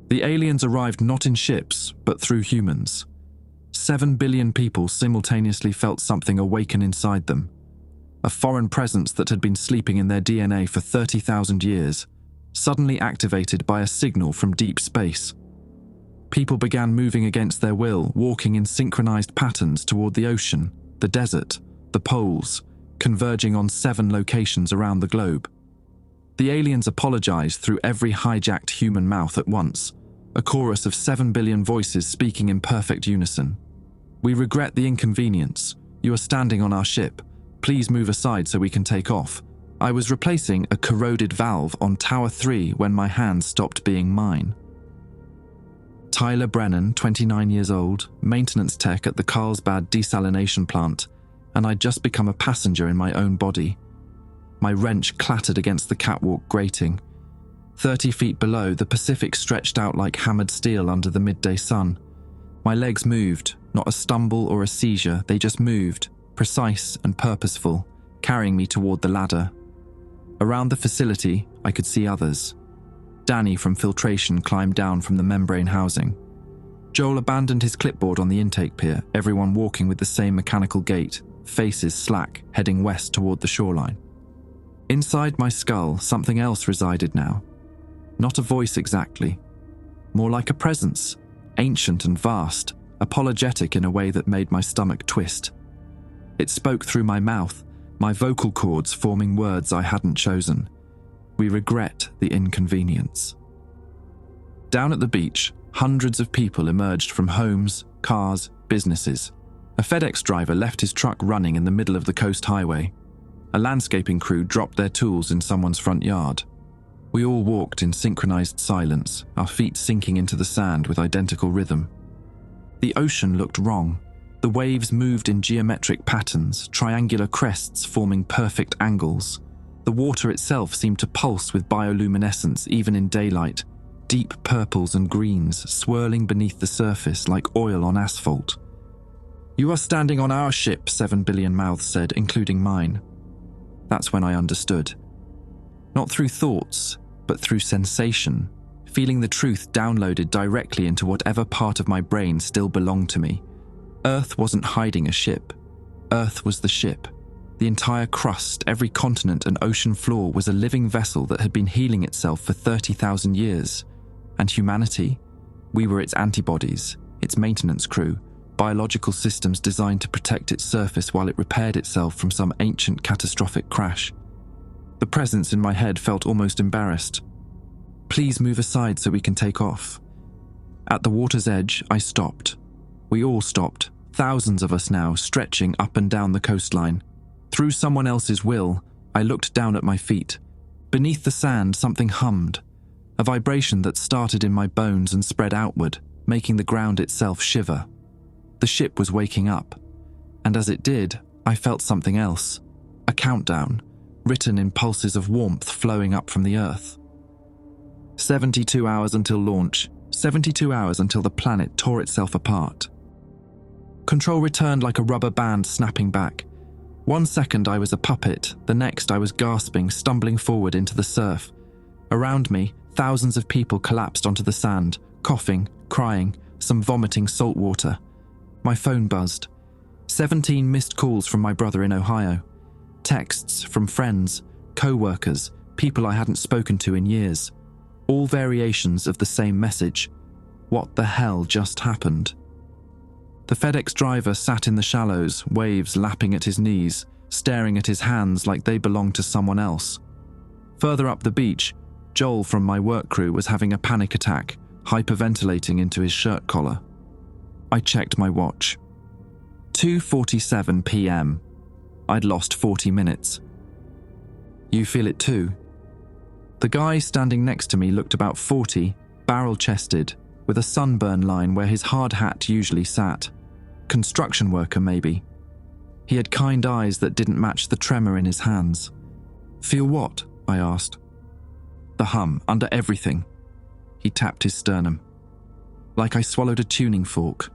The aliens arrived not in ships, but through humans. 7 billion people simultaneously felt something awaken inside them. A foreign presence that had been sleeping in their DNA for 30,000 years, suddenly activated by a signal from deep space. People began moving against their will, walking in synchronized patterns toward the ocean, the desert, the poles, converging on 7 locations around the globe. The aliens apologized through every hijacked human mouth at once, a chorus of 7 billion voices speaking in perfect unison. "We regret the inconvenience. You are standing on our ship. Please move aside so we can take off." I was replacing a corroded valve on Tower 3 when my hand stopped being mine. Tyler Brennan, 29 years old, maintenance tech at the Carlsbad desalination plant, and I'd just become a passenger in my own body. My wrench clattered against the catwalk grating. 30 feet below, the Pacific stretched out like hammered steel under the midday sun. My legs moved, not a stumble or a seizure, they just moved, precise and purposeful, carrying me toward the ladder. Around the facility, I could see others. Danny from filtration climbed down from the membrane housing. Joel abandoned his clipboard on the intake pier, everyone walking with the same mechanical gait, faces slack, heading west toward the shoreline. Inside my skull, something else resided now. Not a voice exactly. More like a presence, ancient and vast, apologetic in a way that made my stomach twist. It spoke through my mouth, my vocal cords forming words I hadn't chosen. "We regret the inconvenience." Down at the beach, hundreds of people emerged from homes, cars, businesses. A FedEx driver left his truck running in the middle of the coast highway. A landscaping crew dropped their tools in someone's front yard. We all walked in synchronized silence, our feet sinking into the sand with identical rhythm. The ocean looked wrong. The waves moved in geometric patterns, triangular crests forming perfect angles. The water itself seemed to pulse with bioluminescence even in daylight, deep purples and greens swirling beneath the surface like oil on asphalt. "You are standing on our ship," 7 billion mouths said, including mine. That's when I understood. Not through thoughts, but through sensation, feeling the truth downloaded directly into whatever part of my brain still belonged to me. Earth wasn't hiding a ship. Earth was the ship. The entire crust, every continent and ocean floor was a living vessel that had been healing itself for 30,000 years. And humanity? We were its antibodies, its maintenance crew, biological systems designed to protect its surface while it repaired itself from some ancient catastrophic crash. The presence in my head felt almost embarrassed. "Please move aside so we can take off." At the water's edge, I stopped. We all stopped, thousands of us now, stretching up and down the coastline. Through someone else's will, I looked down at my feet. Beneath the sand, something hummed, a vibration that started in my bones and spread outward, making the ground itself shiver. The ship was waking up, and as it did, I felt something else, a countdown, written in pulses of warmth flowing up from the earth. 72 hours until launch, 72 hours until the planet tore itself apart. Control returned like a rubber band snapping back. 1 second I was a puppet, the next I was gasping, stumbling forward into the surf. Around me, thousands of people collapsed onto the sand, coughing, crying, some vomiting salt water. My phone buzzed. 17 missed calls from my brother in Ohio. Texts from friends, co-workers, people I hadn't spoken to in years. All variations of the same message. What the hell just happened? The FedEx driver sat in the shallows, waves lapping at his knees, staring at his hands like they belonged to someone else. Further up the beach, Joel from my work crew was having a panic attack, hyperventilating into his shirt collar. I checked my watch. 2:47 p.m. I'd lost 40 minutes. "You feel it too?" The guy standing next to me looked about 40, barrel-chested, with a sunburn line where his hard hat usually sat. Construction worker, maybe. He had kind eyes that didn't match the tremor in his hands. "Feel what?" I asked. "The hum, under everything." He tapped his sternum. Like I swallowed a tuning fork.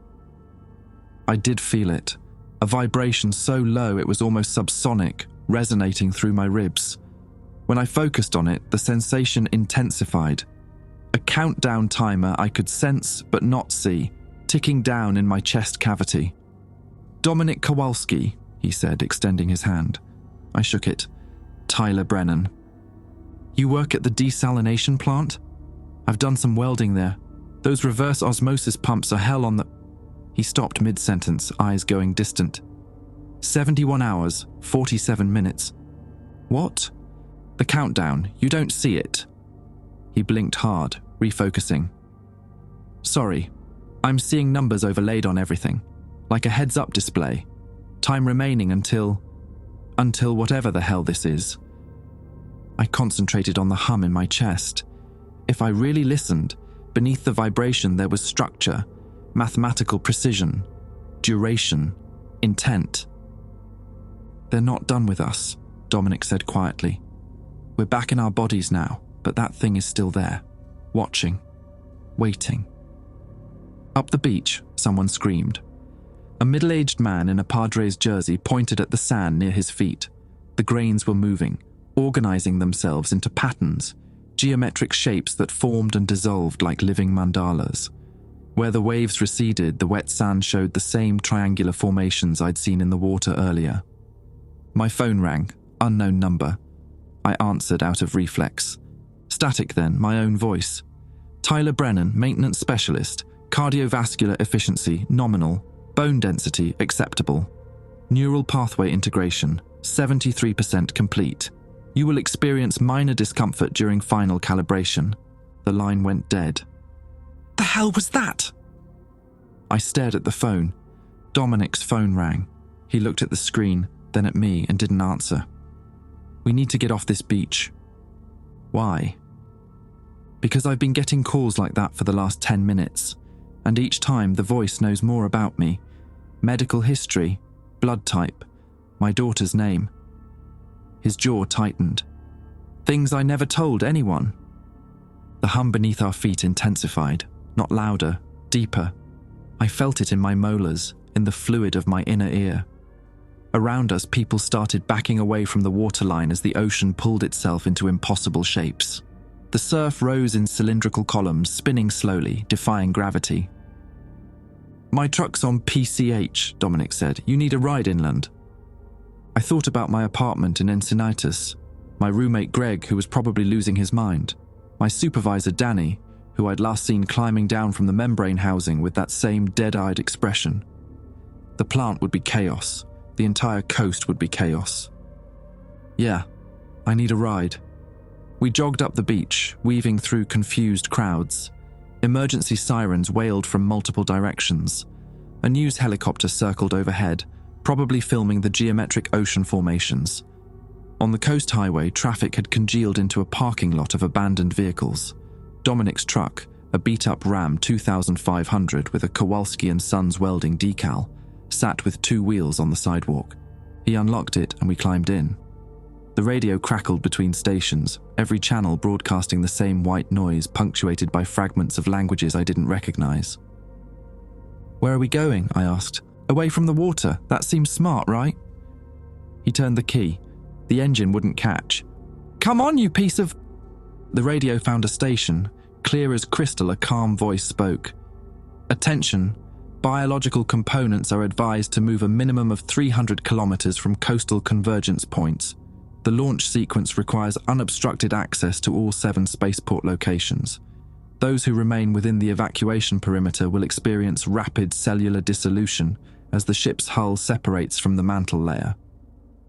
I did feel it. A vibration so low it was almost subsonic, resonating through my ribs. When I focused on it, the sensation intensified. A countdown timer I could sense but not see, ticking down in my chest cavity. "Dominic Kowalski," he said, extending his hand. I shook it. "Tyler Brennan." "You work at the desalination plant? I've done some welding there. Those reverse osmosis pumps are hell on the—" He stopped mid-sentence, eyes going distant. 71 hours, 47 minutes. "What?" "The countdown. You don't see it." He blinked hard, refocusing. "Sorry. I'm seeing numbers overlaid on everything, like a heads-up display. Time remaining until whatever the hell this is." I concentrated on the hum in my chest. If I really listened, beneath the vibration there was structure, mathematical precision, duration, intent. "They're not done with us," Dominic said quietly. "We're back in our bodies now, but that thing is still there, watching, waiting." Up the beach, someone screamed. A middle-aged man in a Padres jersey pointed at the sand near his feet. The grains were moving, organizing themselves into patterns, geometric shapes that formed and dissolved like living mandalas. Where the waves receded, the wet sand showed the same triangular formations I'd seen in the water earlier. My phone rang, unknown number. I answered out of reflex. Static then, my own voice. "Tyler Brennan, maintenance specialist. Cardiovascular efficiency, nominal. Bone density, acceptable. Neural pathway integration, 73% complete. You will experience minor discomfort during final calibration." The line went dead. "The hell was that?" I stared at the phone. Dominic's phone rang. He looked at the screen, then at me, and didn't answer. "We need to get off this beach." "Why?" "Because I've been getting calls like that for the last 10 minutes. And each time the voice knows more about me. Medical history, blood type, my daughter's name." His jaw tightened. "Things I never told anyone." The hum beneath our feet intensified, not louder, deeper. I felt it in my molars, in the fluid of my inner ear. Around us, people started backing away from the waterline as the ocean pulled itself into impossible shapes. The surf rose in cylindrical columns, spinning slowly, defying gravity. "My truck's on PCH, Dominic said. "You need a ride inland." I thought about my apartment in Encinitas, my roommate Greg, who was probably losing his mind, my supervisor Danny, who I'd last seen climbing down from the membrane housing with that same dead-eyed expression. The plant would be chaos. The entire coast would be chaos. "Yeah, I need a ride." We jogged up the beach, weaving through confused crowds. Emergency sirens wailed from multiple directions. A news helicopter circled overhead, probably filming the geometric ocean formations. On the coast highway, traffic had congealed into a parking lot of abandoned vehicles. Dominic's truck, a beat-up Ram 2500 with a Kowalski & Sons welding decal, sat with 2 wheels on the sidewalk. He unlocked it and we climbed in. The radio crackled between stations, every channel broadcasting the same white noise punctuated by fragments of languages I didn't recognize. "Where are we going?" I asked. "Away from the water. That seems smart, right?" He turned the key. The engine wouldn't catch. "Come on, you piece of—" The radio found a station. Clear as crystal, a calm voice spoke. "Attention. Biological components are advised to move a minimum of 300 kilometers from coastal convergence points. The launch sequence requires unobstructed access to all 7 spaceport locations. Those who remain within the evacuation perimeter will experience rapid cellular dissolution as the ship's hull separates from the mantle layer.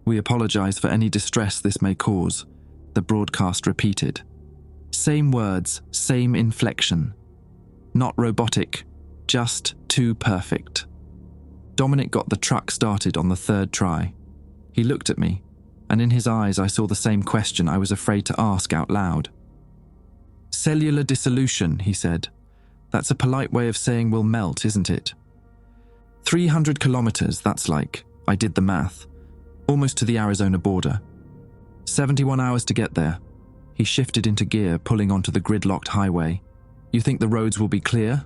We apologize for any distress this may cause," the broadcast repeated. Same words, same inflection. Not robotic, just too perfect. Dominic got the truck started on the 3rd try. He looked at me, and in his eyes I saw the same question I was afraid to ask out loud. "Cellular dissolution," he said. "That's a polite way of saying we'll melt, isn't it? 300 kilometers, that's like, I did the math, almost to the Arizona border. 71 hours to get there." He shifted into gear, pulling onto the gridlocked highway. "You think the roads will be clear?"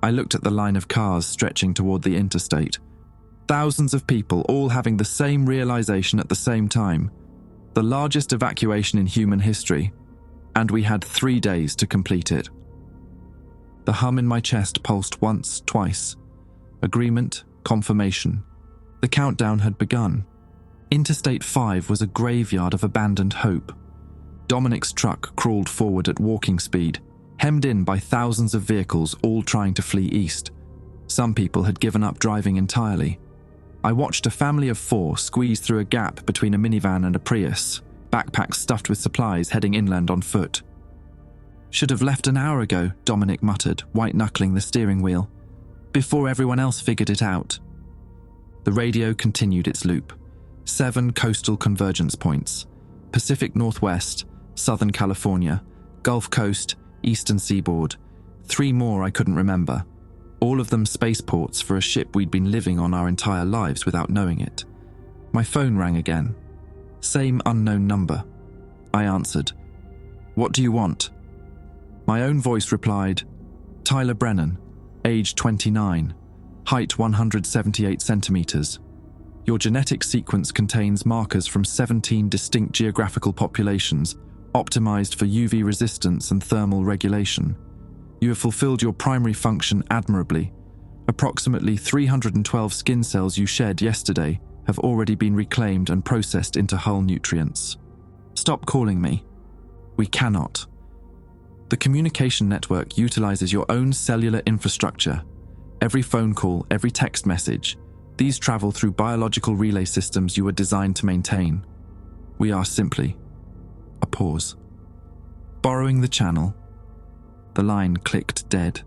I looked at the line of cars stretching toward the interstate. Thousands of people all having the same realization at the same time. The largest evacuation in human history. and we had 3 days to complete it. The hum in my chest pulsed once, twice. Agreement, confirmation. The countdown had begun. Interstate 5 was a graveyard of abandoned hope. Dominic's truck crawled forward at walking speed, hemmed in by thousands of vehicles all trying to flee east. Some people had given up driving entirely. I watched a family of 4 squeeze through a gap between a minivan and a Prius, backpacks stuffed with supplies heading inland on foot. "Should have left an hour ago," Dominic muttered, white-knuckling the steering wheel, "before everyone else figured it out." The radio continued its loop. 7 coastal convergence points: Pacific Northwest, Southern California, Gulf Coast, Eastern Seaboard. 3 more I couldn't remember. All of them spaceports for a ship we'd been living on our entire lives without knowing it. My phone rang again. Same unknown number. I answered. "What do you want?" My own voice replied, "Tyler Brennan, age 29, height 178 centimeters. Your genetic sequence contains markers from 17 distinct geographical populations, optimized for UV resistance and thermal regulation. You have fulfilled your primary function admirably. Approximately 312 skin cells you shed yesterday have already been reclaimed and processed into hull nutrients. Stop calling me." "We cannot. The communication network utilizes your own cellular infrastructure. Every phone call, every text message, these travel through biological relay systems you were designed to maintain. We are simply..." A pause. "Borrowing the channel." The line clicked dead.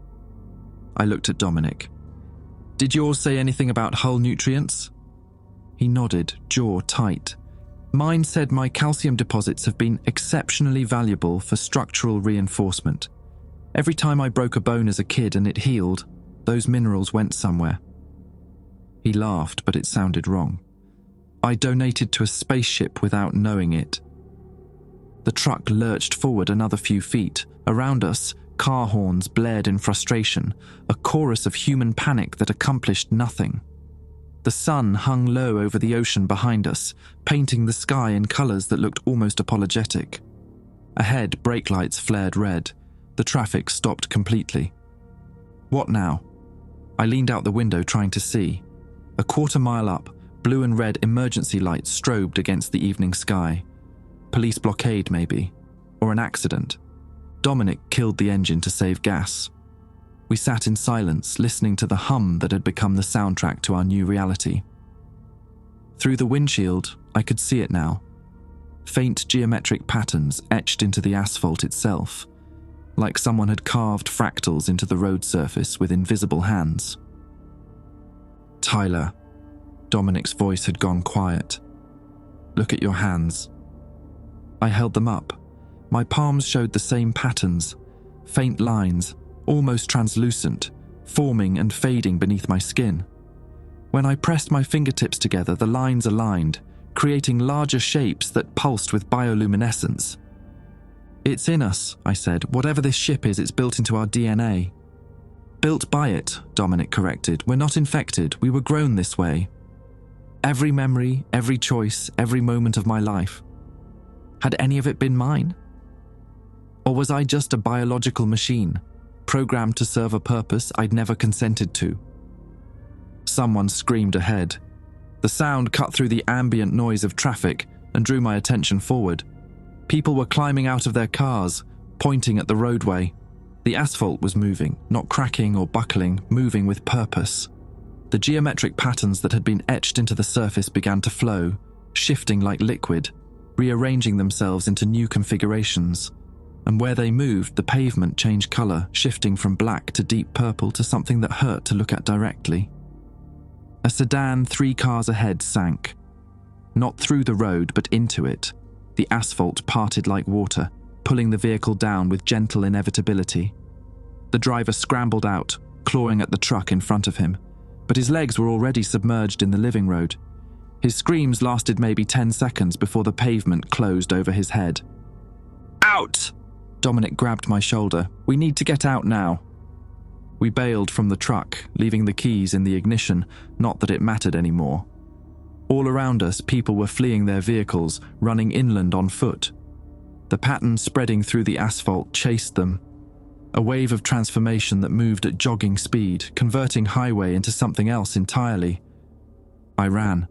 I looked at Dominic. "Did yours say anything about hull nutrients?" He nodded, jaw tight. "Mine said my calcium deposits have been exceptionally valuable for structural reinforcement. Every time I broke a bone as a kid and it healed, those minerals went somewhere." He laughed, but it sounded wrong. "I donated to a spaceship without knowing it." The truck lurched forward another few feet. Around us, car horns blared in frustration, a chorus of human panic that accomplished nothing. The sun hung low over the ocean behind us, painting the sky in colors that looked almost apologetic. Ahead, brake lights flared red. The traffic stopped completely. What now? I leaned out the window trying to see. A quarter-mile up, blue and red emergency lights strobed against the evening sky. Police blockade, maybe. Or an accident. Dominic killed the engine to save gas. We sat in silence, listening to the hum that had become the soundtrack to our new reality. Through the windshield, I could see it now. Faint geometric patterns etched into the asphalt itself, like someone had carved fractals into the road surface with invisible hands. "Tyler," Dominic's voice had gone quiet. "Look at your hands." I held them up. My palms showed the same patterns, faint lines, almost translucent, forming and fading beneath my skin. When I pressed my fingertips together, the lines aligned, creating larger shapes that pulsed with bioluminescence. "It's in us," I said. "Whatever this ship is, it's built into our DNA." "Built by it," Dominic corrected. "We're not infected. We were grown this way. Every memory, every choice, every moment of my life. Had any of it been mine? Or was I just a biological machine, programmed to serve a purpose I'd never consented to?" Someone screamed ahead. The sound cut through the ambient noise of traffic and drew my attention forward. People were climbing out of their cars, pointing at the roadway. The asphalt was moving, not cracking or buckling, moving with purpose. The geometric patterns that had been etched into the surface began to flow, shifting like liquid, rearranging themselves into new configurations. And where they moved, the pavement changed color, shifting from black to deep purple to something that hurt to look at directly. A sedan 3 cars ahead sank. Not through the road, but into it. The asphalt parted like water, pulling the vehicle down with gentle inevitability. The driver scrambled out, clawing at the truck in front of him, but his legs were already submerged in the living road. His screams lasted maybe 10 seconds before the pavement closed over his head. "Out!" Dominic grabbed my shoulder. "We need to get out now." We bailed from the truck, leaving the keys in the ignition, not that it mattered anymore. All around us, people were fleeing their vehicles, running inland on foot. The pattern spreading through the asphalt chased them, a wave of transformation that moved at jogging speed, converting highway into something else entirely. I ran.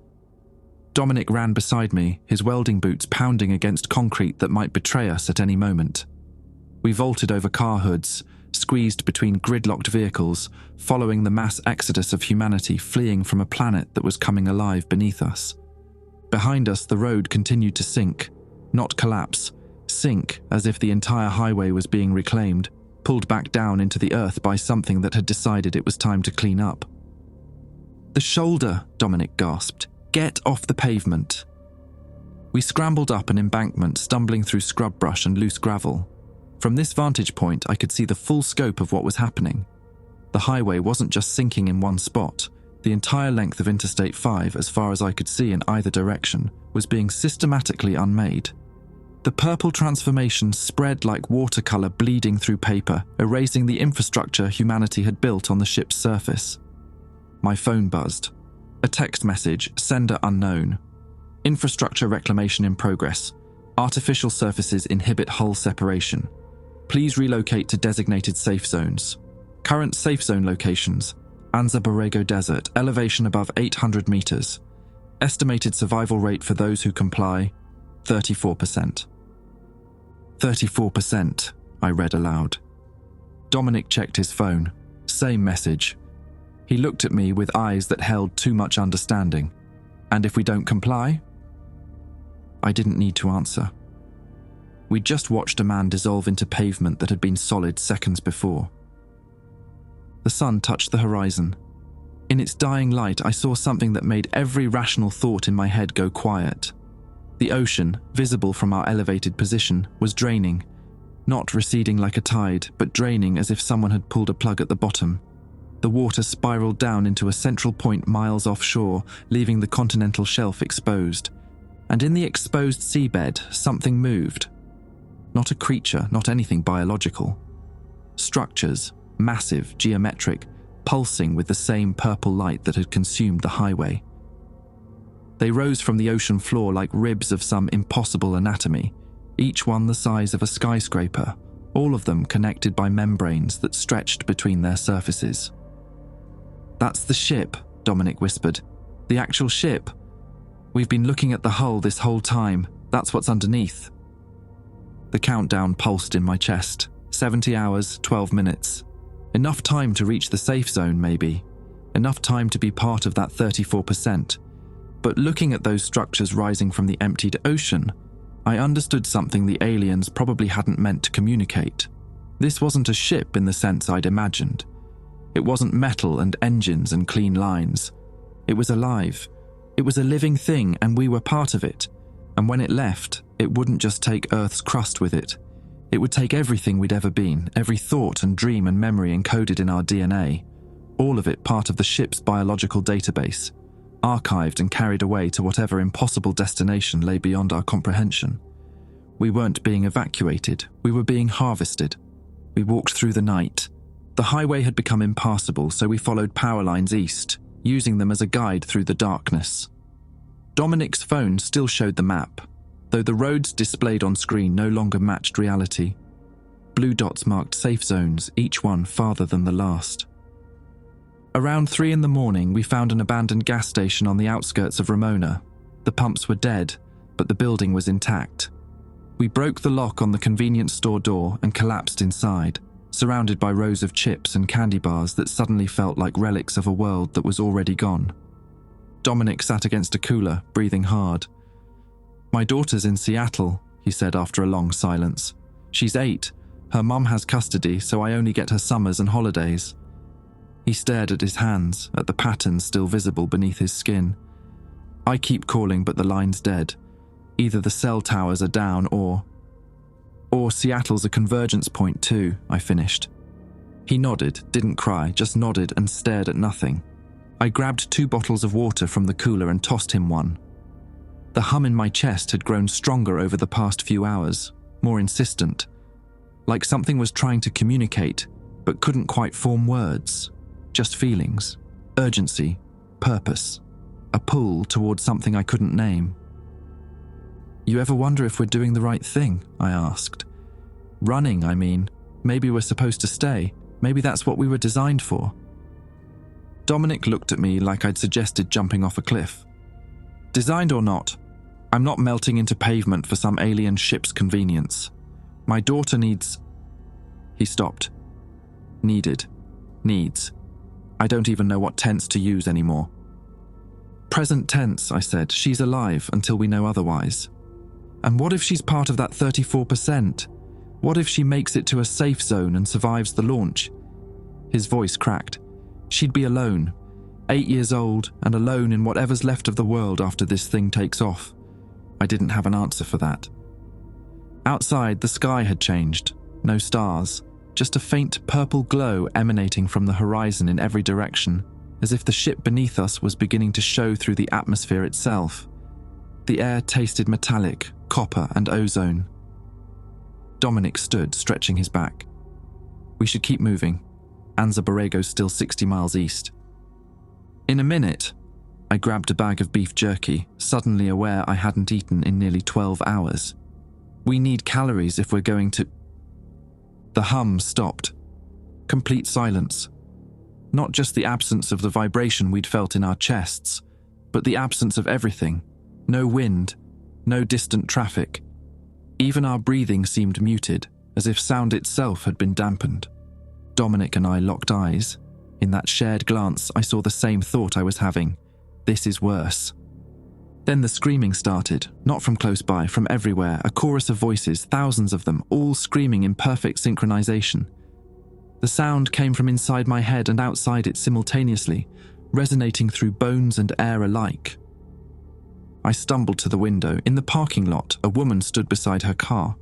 Dominic ran beside me, his welding boots pounding against concrete that might betray us at any moment. We vaulted over car hoods, squeezed between gridlocked vehicles, following the mass exodus of humanity fleeing from a planet that was coming alive beneath us. Behind us, the road continued to sink, not collapse, sink as if the entire highway was being reclaimed, pulled back down into the earth by something that had decided it was time to clean up. "The shoulder," Dominic gasped. "Get off the pavement." We scrambled up an embankment, stumbling through scrub brush and loose gravel. From this vantage point, I could see the full scope of what was happening. The highway wasn't just sinking in one spot. The entire length of Interstate 5, as far as I could see in either direction, was being systematically unmade. The purple transformation spread like watercolor bleeding through paper, erasing the infrastructure humanity had built on the ship's surface. My phone buzzed. A text message, sender unknown. Infrastructure reclamation in progress. Artificial surfaces inhibit hull separation. Please relocate to designated safe zones. Current safe zone locations: Anza Borrego Desert, elevation above 800 meters. Estimated survival rate for those who comply, 34%. 34%, I read aloud. Dominic checked his phone. Same message. He looked at me with eyes that held too much understanding. And if we don't comply? I didn't need to answer. We'd just watched a man dissolve into pavement that had been solid seconds before. The sun touched the horizon. In its dying light, I saw something that made every rational thought in my head go quiet. The ocean, visible from our elevated position, was draining, not receding like a tide, but draining as if someone had pulled a plug at the bottom. The water spiraled down into a central point miles offshore, leaving the continental shelf exposed. And in the exposed seabed, something moved. Not a creature, not anything biological. Structures, massive, geometric, pulsing with the same purple light that had consumed the highway. They rose from the ocean floor like ribs of some impossible anatomy, each one the size of a skyscraper, all of them connected by membranes that stretched between their surfaces. "That's the ship," Dominic whispered. "The actual ship. We've been looking at the hull this whole time. That's what's underneath." The countdown pulsed in my chest. 70 hours, 12 minutes. Enough time to reach the safe zone, maybe. Enough time to be part of that 34%. But looking at those structures rising from the emptied ocean, I understood something the aliens probably hadn't meant to communicate. This wasn't a ship in the sense I'd imagined. It wasn't metal and engines and clean lines. It was alive. It was a living thing, and we were part of it. And when it left, it wouldn't just take Earth's crust with it. It would take everything we'd ever been, every thought and dream and memory encoded in our DNA, all of it part of the ship's biological database, archived and carried away to whatever impossible destination lay beyond our comprehension. We weren't being evacuated, we were being harvested. We walked through the night. The highway had become impassable, so we followed power lines east, using them as a guide through the darkness. Dominic's phone still showed the map, though the roads displayed on screen no longer matched reality. Blue dots marked safe zones, each one farther than the last. Around 3 a.m, we found an abandoned gas station on the outskirts of Ramona. The pumps were dead, but the building was intact. We broke the lock on the convenience store door and collapsed inside, surrounded by rows of chips and candy bars that suddenly felt like relics of a world that was already gone. Dominic sat against a cooler, breathing hard. "My daughter's in Seattle," he said after a long silence. "She's 8. Her mum has custody, so I only get her summers and holidays." He stared at his hands, at the patterns still visible beneath his skin. "I keep calling, but the line's dead. Either the cell towers are down or Seattle's a convergence point too," I finished. He nodded, didn't cry, just nodded and stared at nothing. I grabbed 2 bottles of water from the cooler and tossed him one. The hum in my chest had grown stronger over the past few hours, more insistent, like something was trying to communicate, but couldn't quite form words. Just feelings, urgency, purpose, a pull towards something I couldn't name. You ever wonder if we're doing the right thing? I asked. Running, I mean. Maybe we're supposed to stay. Maybe that's what we were designed for. Dominic looked at me like I'd suggested jumping off a cliff. Designed or not, I'm not melting into pavement for some alien ship's convenience. My daughter needs... He stopped. Needed. Needs. I don't even know what tense to use anymore. Present tense, I said. She's alive until we know otherwise. And what if she's part of that 34%? What if she makes it to a safe zone and survives the launch? His voice cracked. She'd be alone, 8 years old and alone in whatever's left of the world after this thing takes off. I didn't have an answer for that. Outside, the sky had changed. No stars, just a faint purple glow emanating from the horizon in every direction, as if the ship beneath us was beginning to show through the atmosphere itself. The air tasted metallic, copper and ozone. Dominic stood, stretching his back. We should keep moving. Anza Borrego's still 60 miles east. In a minute, I grabbed a bag of beef jerky, suddenly aware I hadn't eaten in nearly 12 hours. We need calories if we're going to... The hum stopped. Complete silence. Not just the absence of the vibration we'd felt in our chests, but the absence of everything. No wind, no distant traffic. Even our breathing seemed muted, as if sound itself had been dampened. Dominic and I locked eyes. In that shared glance, I saw the same thought I was having. This is worse. Then the screaming started, not from close by, from everywhere, a chorus of voices, thousands of them, all screaming in perfect synchronization. The sound came from inside my head and outside it simultaneously, resonating through bones and air alike. I stumbled to the window. In the parking lot, a woman stood beside her car.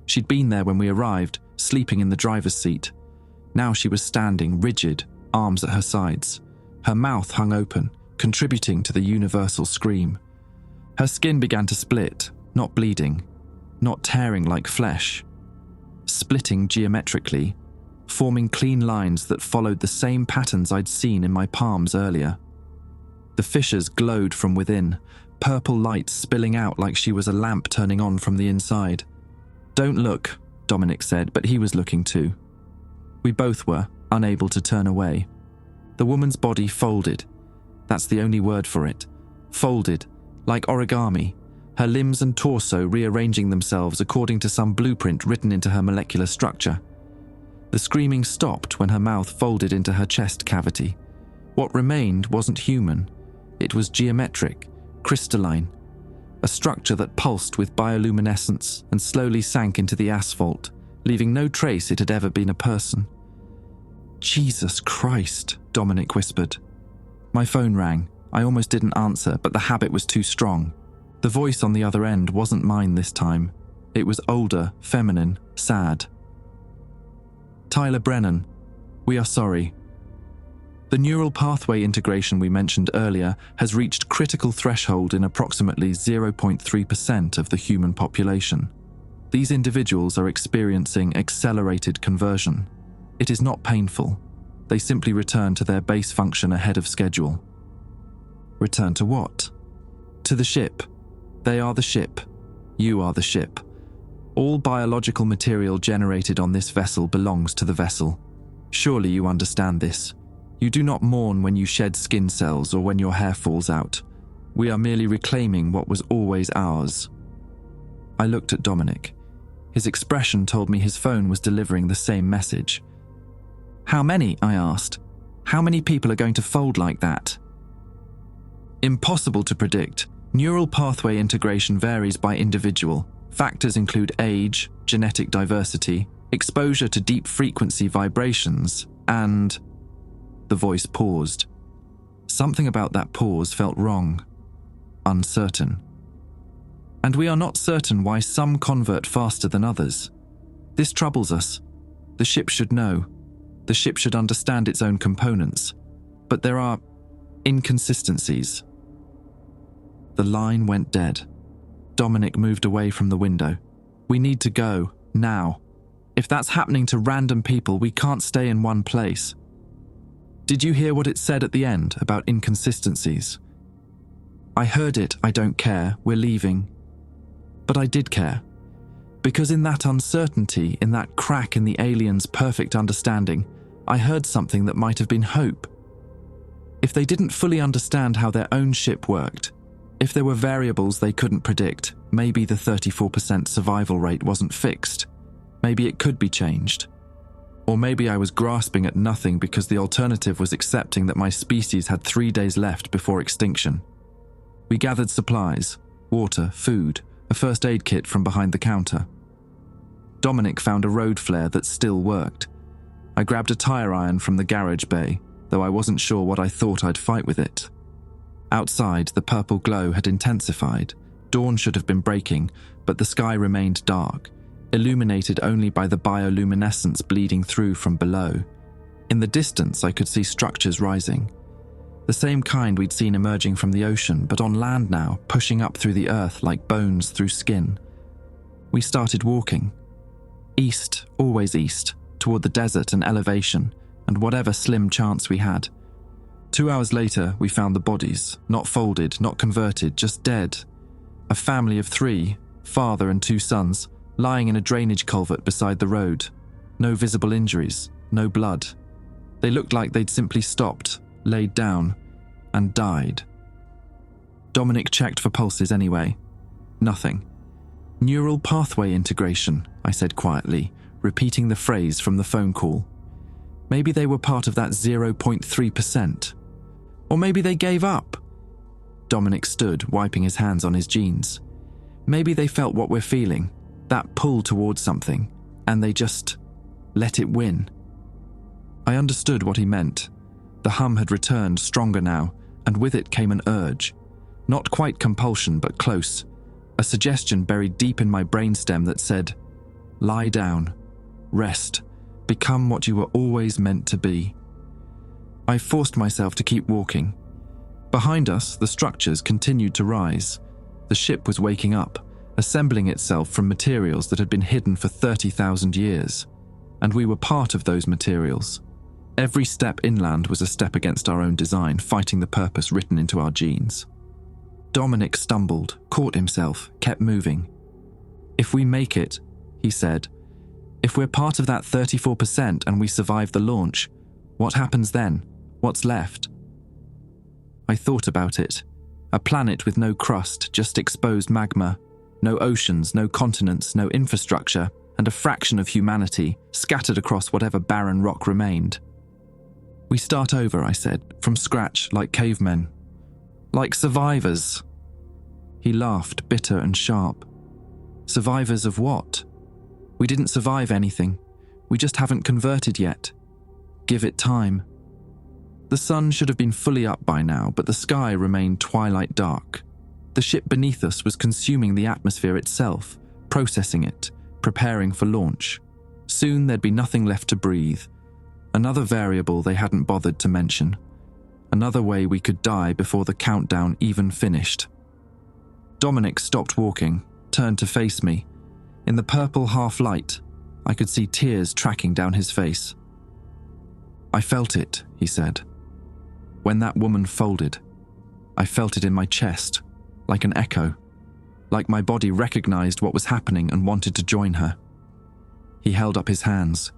She'd been there when we arrived, sleeping in the driver's seat. Now she was standing, rigid, arms at her sides. Her mouth hung open, contributing to the universal scream. Her skin began to split, not bleeding, not tearing like flesh, splitting geometrically, forming clean lines that followed the same patterns I'd seen in my palms earlier. The fissures glowed from within, purple light spilling out like she was a lamp turning on from the inside. "Don't look," Dominic said, but he was looking too. We both were, unable to turn away. The woman's body folded. That's the only word for it. Folded, like origami, her limbs and torso rearranging themselves according to some blueprint written into her molecular structure. The screaming stopped when her mouth folded into her chest cavity. What remained wasn't human. It was geometric, crystalline, a structure that pulsed with bioluminescence and slowly sank into the asphalt, leaving no trace it had ever been a person. "Jesus Christ," Dominic whispered. My phone rang. I almost didn't answer, but the habit was too strong. The voice on the other end wasn't mine this time. It was older, feminine, sad. "Tyler Brennan, we are sorry. The neural pathway integration we mentioned earlier has reached critical threshold in approximately 0.3% of the human population. These individuals are experiencing accelerated conversion. It is not painful. They simply return to their base function ahead of schedule." Return to what? To the ship. They are the ship. You are the ship. All biological material generated on this vessel belongs to the vessel. Surely you understand this. You do not mourn when you shed skin cells or when your hair falls out. We are merely reclaiming what was always ours. I looked at Dominic. His expression told me his phone was delivering the same message. "How many?" I asked. "How many people are going to fold like that?" Impossible to predict. Neural pathway integration varies by individual. Factors include age, genetic diversity, exposure to deep frequency vibrations, and... The voice paused. Something about that pause felt wrong. Uncertain. And we are not certain why some convert faster than others. This troubles us. The ship should know. The ship should understand its own components. But there are inconsistencies. The line went dead. Dominic moved away from the window. "We need to go, now. If that's happening to random people, we can't stay in one place." "Did you hear what it said at the end about inconsistencies?" "I heard it, I don't care, we're leaving." But I did care. Because in that uncertainty, in that crack in the aliens' perfect understanding, I heard something that might have been hope. If they didn't fully understand how their own ship worked, if there were variables they couldn't predict, maybe the 34% survival rate wasn't fixed. Maybe it could be changed. Or maybe I was grasping at nothing because the alternative was accepting that my species had 3 days left before extinction. We gathered supplies, water, food, a first aid kit from behind the counter. Dominic found a road flare that still worked. I grabbed a tire iron from the garage bay, though I wasn't sure what I thought I'd fight with it. Outside, the purple glow had intensified. Dawn should have been breaking, but the sky remained dark, illuminated only by the bioluminescence bleeding through from below. In the distance, I could see structures rising. The same kind we'd seen emerging from the ocean, but on land now, pushing up through the earth like bones through skin. We started walking. East, always east, toward the desert and elevation, and whatever slim chance we had. 2 hours later, we found the bodies, not folded, not converted, just dead. A family of 3, father and 2 sons, lying in a drainage culvert beside the road. No visible injuries, no blood. They looked like they'd simply stopped, laid down, and died. Dominic checked for pulses anyway. Nothing. Neural pathway integration, I said quietly, repeating the phrase from the phone call. Maybe they were part of that 0.3%. Or maybe they gave up. Dominic stood, wiping his hands on his jeans. Maybe they felt what we're feeling, that pull towards something, and they just let it win. I understood what he meant. The hum had returned, stronger now, and with it came an urge. Not quite compulsion, but close. A suggestion buried deep in my brainstem that said, lie down, rest, become what you were always meant to be. I forced myself to keep walking. Behind us, the structures continued to rise. The ship was waking up, assembling itself from materials that had been hidden for 30,000 years. And we were part of those materials. Every step inland was a step against our own design, fighting the purpose written into our genes. Dominic stumbled, caught himself, kept moving. If we make it, he said, if we're part of that 34% and we survive the launch, what happens then? What's left? I thought about it. A planet with no crust, just exposed magma. No oceans, no continents, no infrastructure, and a fraction of humanity scattered across whatever barren rock remained. We start over, I said, from scratch, like cavemen. Like survivors. He laughed, bitter and sharp. Survivors of what? We didn't survive anything. We just haven't converted yet. Give it time. The sun should have been fully up by now, but the sky remained twilight dark. The ship beneath us was consuming the atmosphere itself, processing it, preparing for launch. Soon there'd be nothing left to breathe. Another variable they hadn't bothered to mention. Another way we could die before the countdown even finished. Dominic stopped walking, turned to face me. In the purple half-light, I could see tears tracking down his face. I felt it, he said. When that woman folded, I felt it in my chest, like an echo, like my body recognized what was happening and wanted to join her. He held up his hands.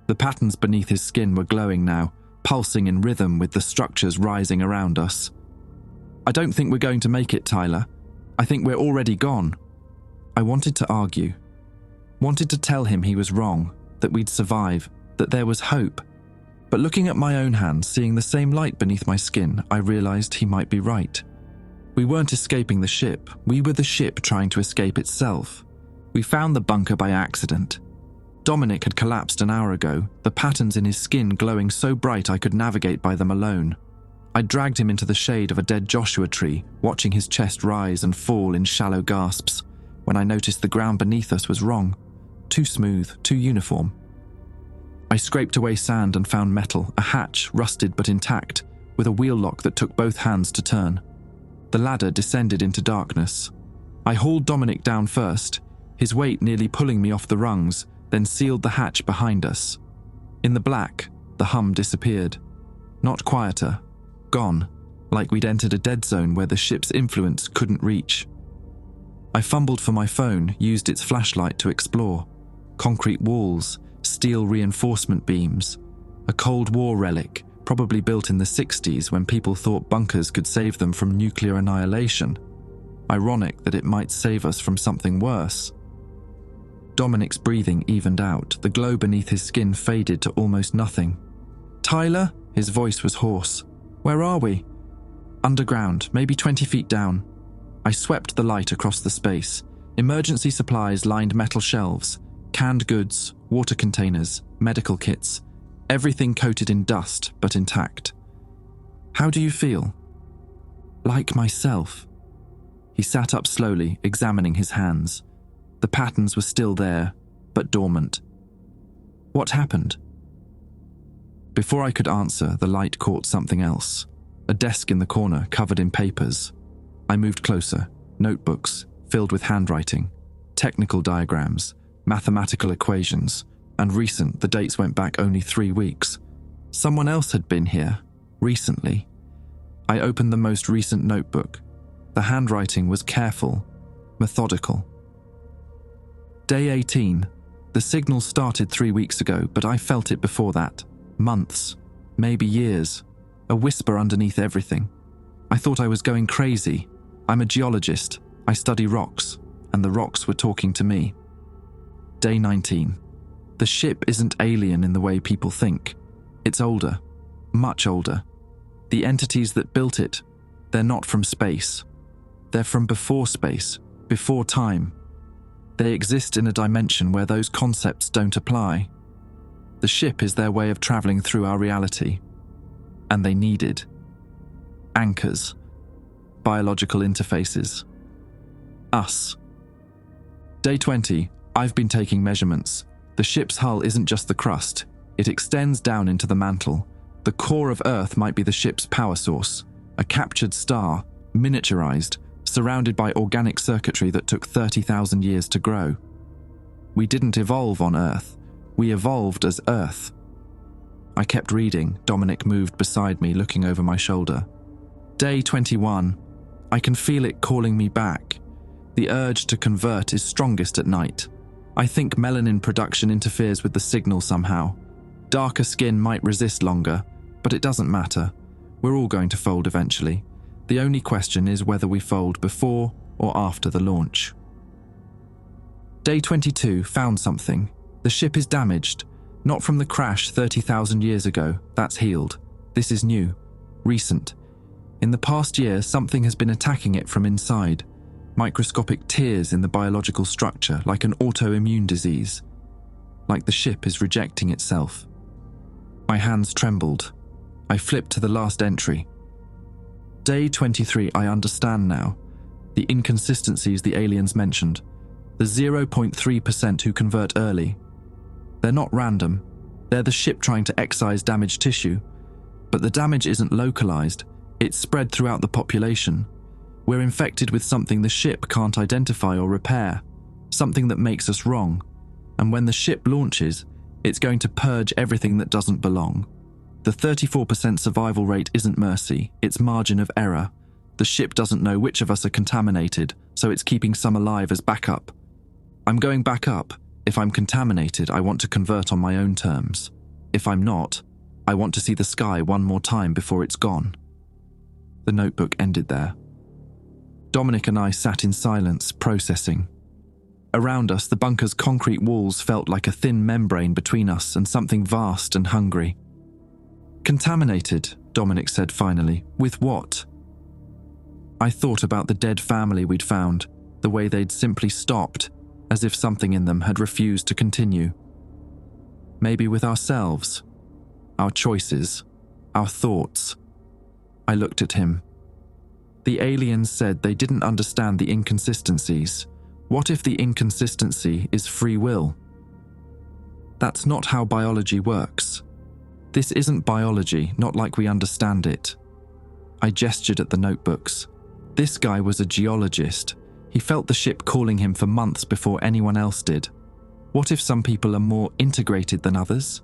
The patterns beneath his skin were glowing now, pulsing in rhythm with the structures rising around us. I don't think we're going to make it, Tyler. I think we're already gone. I wanted to argue. Wanted to tell him he was wrong, that we'd survive, that there was hope. But looking at my own hands, seeing the same light beneath my skin, I realized he might be right. We weren't escaping the ship. We were the ship trying to escape itself. We found the bunker by accident. Dominic had collapsed an hour ago, the patterns in his skin glowing so bright I could navigate by them alone. I dragged him into the shade of a dead Joshua tree, watching his chest rise and fall in shallow gasps, when I noticed the ground beneath us was wrong. Too smooth, too uniform. I scraped away sand and found metal, a hatch, rusted but intact, with a wheel lock that took both hands to turn. The ladder descended into darkness. I hauled Dominic down first, his weight nearly pulling me off the rungs, then sealed the hatch behind us. In the black, the hum disappeared. Not quieter. Gone, like we'd entered a dead zone where the ship's influence couldn't reach. I fumbled for my phone, used its flashlight to explore. Concrete walls, steel reinforcement beams, a Cold War relic, probably built in the 60s when people thought bunkers could save them from nuclear annihilation. Ironic that it might save us from something worse. Dominic's breathing evened out. The glow beneath his skin faded to almost nothing. "Tyler?" His voice was hoarse. "Where are we?" "Underground, maybe 20 feet down." I swept the light across the space. Emergency supplies lined metal shelves, canned goods, water containers, medical kits, everything coated in dust but intact. "How do you feel?" "Like myself." He sat up slowly, examining his hands. The patterns were still there, but dormant. "What happened?" Before I could answer, the light caught something else. A desk in the corner, covered in papers. I moved closer. Notebooks, filled with handwriting, technical diagrams, mathematical equations, and recent, the dates went back only 3 weeks. Someone else had been here, recently. I opened the most recent notebook. The handwriting was careful, methodical. Day 18. The signal started 3 weeks ago, but I felt it before that. Months, maybe years. A whisper underneath everything. I thought I was going crazy. I'm a geologist. I study rocks, and the rocks were talking to me. Day 19. The ship isn't alien in the way people think. It's older, much older. The entities that built it, they're not from space. They're from before space, before time. They exist in a dimension where those concepts don't apply. The ship is their way of traveling through our reality. And they needed anchors, biological interfaces. Us. Day 20. I've been taking measurements. The ship's hull isn't just the crust. It extends down into the mantle. The core of Earth might be the ship's power source. A captured star, miniaturized, surrounded by organic circuitry that took 30,000 years to grow. We didn't evolve on Earth. We evolved as Earth. I kept reading. Dominic moved beside me, looking over my shoulder. Day 21. I can feel it calling me back. The urge to convert is strongest at night. I think melanin production interferes with the signal somehow. Darker skin might resist longer, but it doesn't matter. We're all going to fold eventually. The only question is whether we fold before or after the launch. Day 22. Found something. The ship is damaged. Not from the crash 30,000 years ago. That's healed. This is new. Recent. In the past year, something has been attacking it from inside. Microscopic tears in the biological structure, like an autoimmune disease. Like the ship is rejecting itself. My hands trembled. I flipped to the last entry. Day 23. I understand now. The inconsistencies the aliens mentioned. The 0.3% who convert early. They're not random. They're the ship trying to excise damaged tissue. But the damage isn't localized. It's spread throughout the population. We're infected with something the ship can't identify or repair. Something that makes us wrong. And when the ship launches, it's going to purge everything that doesn't belong. The 34% survival rate isn't mercy, it's margin of error. The ship doesn't know which of us are contaminated, so it's keeping some alive as backup. I'm going back up. If I'm contaminated, I want to convert on my own terms. If I'm not, I want to see the sky one more time before it's gone. The notebook ended there. Dominic and I sat in silence, processing. Around us, the bunker's concrete walls felt like a thin membrane between us and something vast and hungry. Contaminated, Dominic said finally. With what? I thought about the dead family we'd found, the way they'd simply stopped, as if something in them had refused to continue. Maybe with ourselves, our choices, our thoughts. I looked at him. The aliens said they didn't understand the inconsistencies. What if the inconsistency is free will? That's not how biology works. This isn't biology, not like we understand it. I gestured at the notebooks. This guy was a geologist. He felt the ship calling him for months before anyone else did. What if some people are more integrated than others?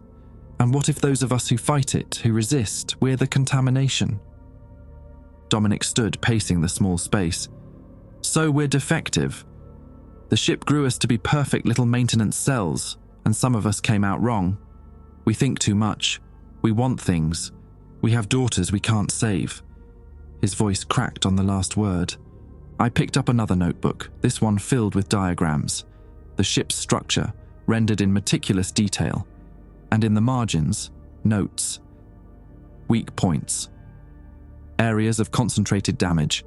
And what if those of us who fight it, who resist, we're the contamination? Dominic stood, pacing the small space. So we're defective. The ship grew us to be perfect little maintenance cells, and some of us came out wrong. We think too much. We want things. We have daughters we can't save." His voice cracked on the last word. I picked up another notebook, this one filled with diagrams, the ship's structure rendered in meticulous detail, and in the margins, notes. Weak points. Areas of concentrated damage.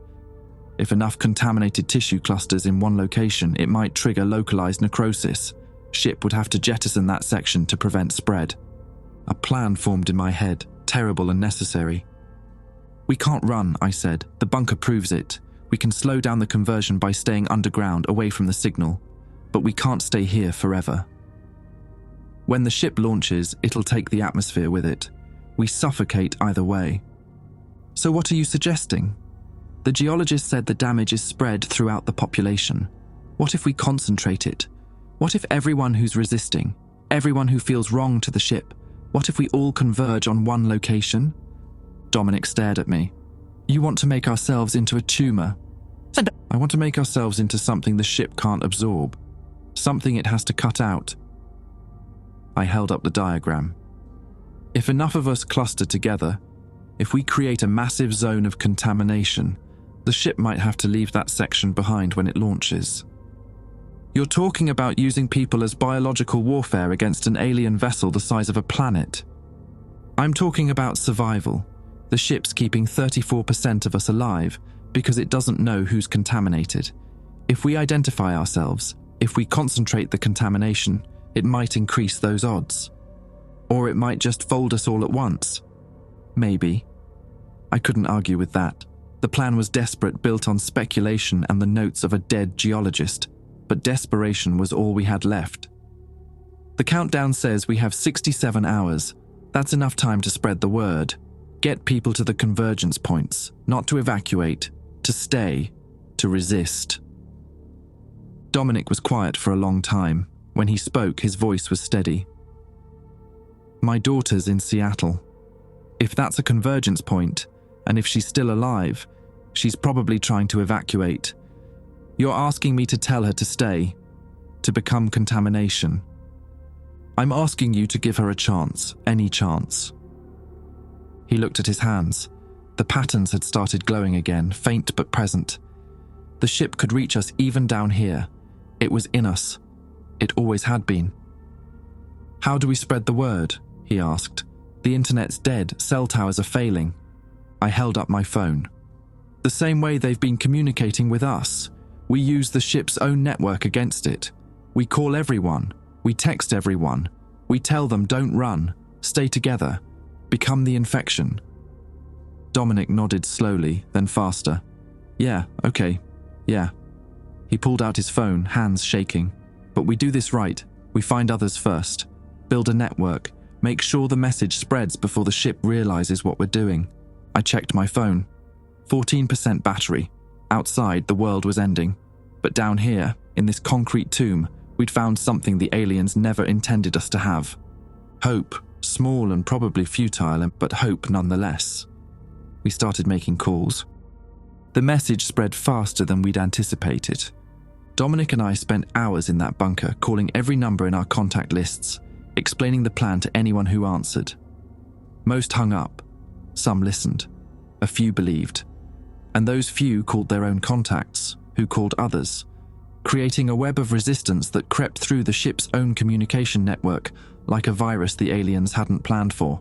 If enough contaminated tissue clusters in one location, it might trigger localized necrosis. Ship would have to jettison that section to prevent spread. A plan formed in my head, terrible and necessary. "We can't run," I said. "The bunker proves it. We can slow down the conversion by staying underground, away from the signal. But we can't stay here forever. When the ship launches, it'll take the atmosphere with it. We suffocate either way." "So what are you suggesting?" "The geologist said the damage is spread throughout the population. What if we concentrate it? What if everyone who's resisting, everyone who feels wrong to the ship, what if we all converge on one location?" Dominic stared at me. "You want to make ourselves into a tumor?" "I want to make ourselves into something the ship can't absorb. Something it has to cut out." I held up the diagram. "If enough of us cluster together, if we create a massive zone of contamination, the ship might have to leave that section behind when it launches." "You're talking about using people as biological warfare against an alien vessel the size of a planet." "I'm talking about survival. The ship's keeping 34% of us alive because it doesn't know who's contaminated. If we identify ourselves, if we concentrate the contamination, it might increase those odds. Or it might just fold us all at once. Maybe." I couldn't argue with that. The plan was desperate, built on speculation and the notes of a dead geologist, but desperation was all we had left. "The countdown says we have 67 hours. That's enough time to spread the word. Get people to the convergence points, not to evacuate, to stay, to resist." Dominic was quiet for a long time. When he spoke, his voice was steady. "My daughter's in Seattle. If that's a convergence point, and if she's still alive, she's probably trying to evacuate. You're asking me to tell her to stay, to become contamination. I'm asking you to give her a chance, any chance." He looked at his hands. The patterns had started glowing again, faint but present. The ship could reach us even down here. It was in us. It always had been. "How do we spread the word?" he asked. "The internet's dead, cell towers are failing." I held up my phone. "The same way they've been communicating with us. We use the ship's own network against it. We call everyone. We text everyone. We tell them don't run, stay together, become the infection." Dominic nodded slowly, then faster. "Yeah, okay, yeah." He pulled out his phone, hands shaking. "But we do this right. We find others first. Build a network. Make sure the message spreads before the ship realizes what we're doing." I checked my phone. 14% battery. Outside, the world was ending. But down here, in this concrete tomb, we'd found something the aliens never intended us to have. Hope, small and probably futile, but hope nonetheless. We started making calls. The message spread faster than we'd anticipated. Dominic and I spent hours in that bunker, calling every number in our contact lists, explaining the plan to anyone who answered. Most hung up. Some listened. A few believed. And those few called their own contacts, who called others, creating a web of resistance that crept through the ship's own communication network like a virus the aliens hadn't planned for.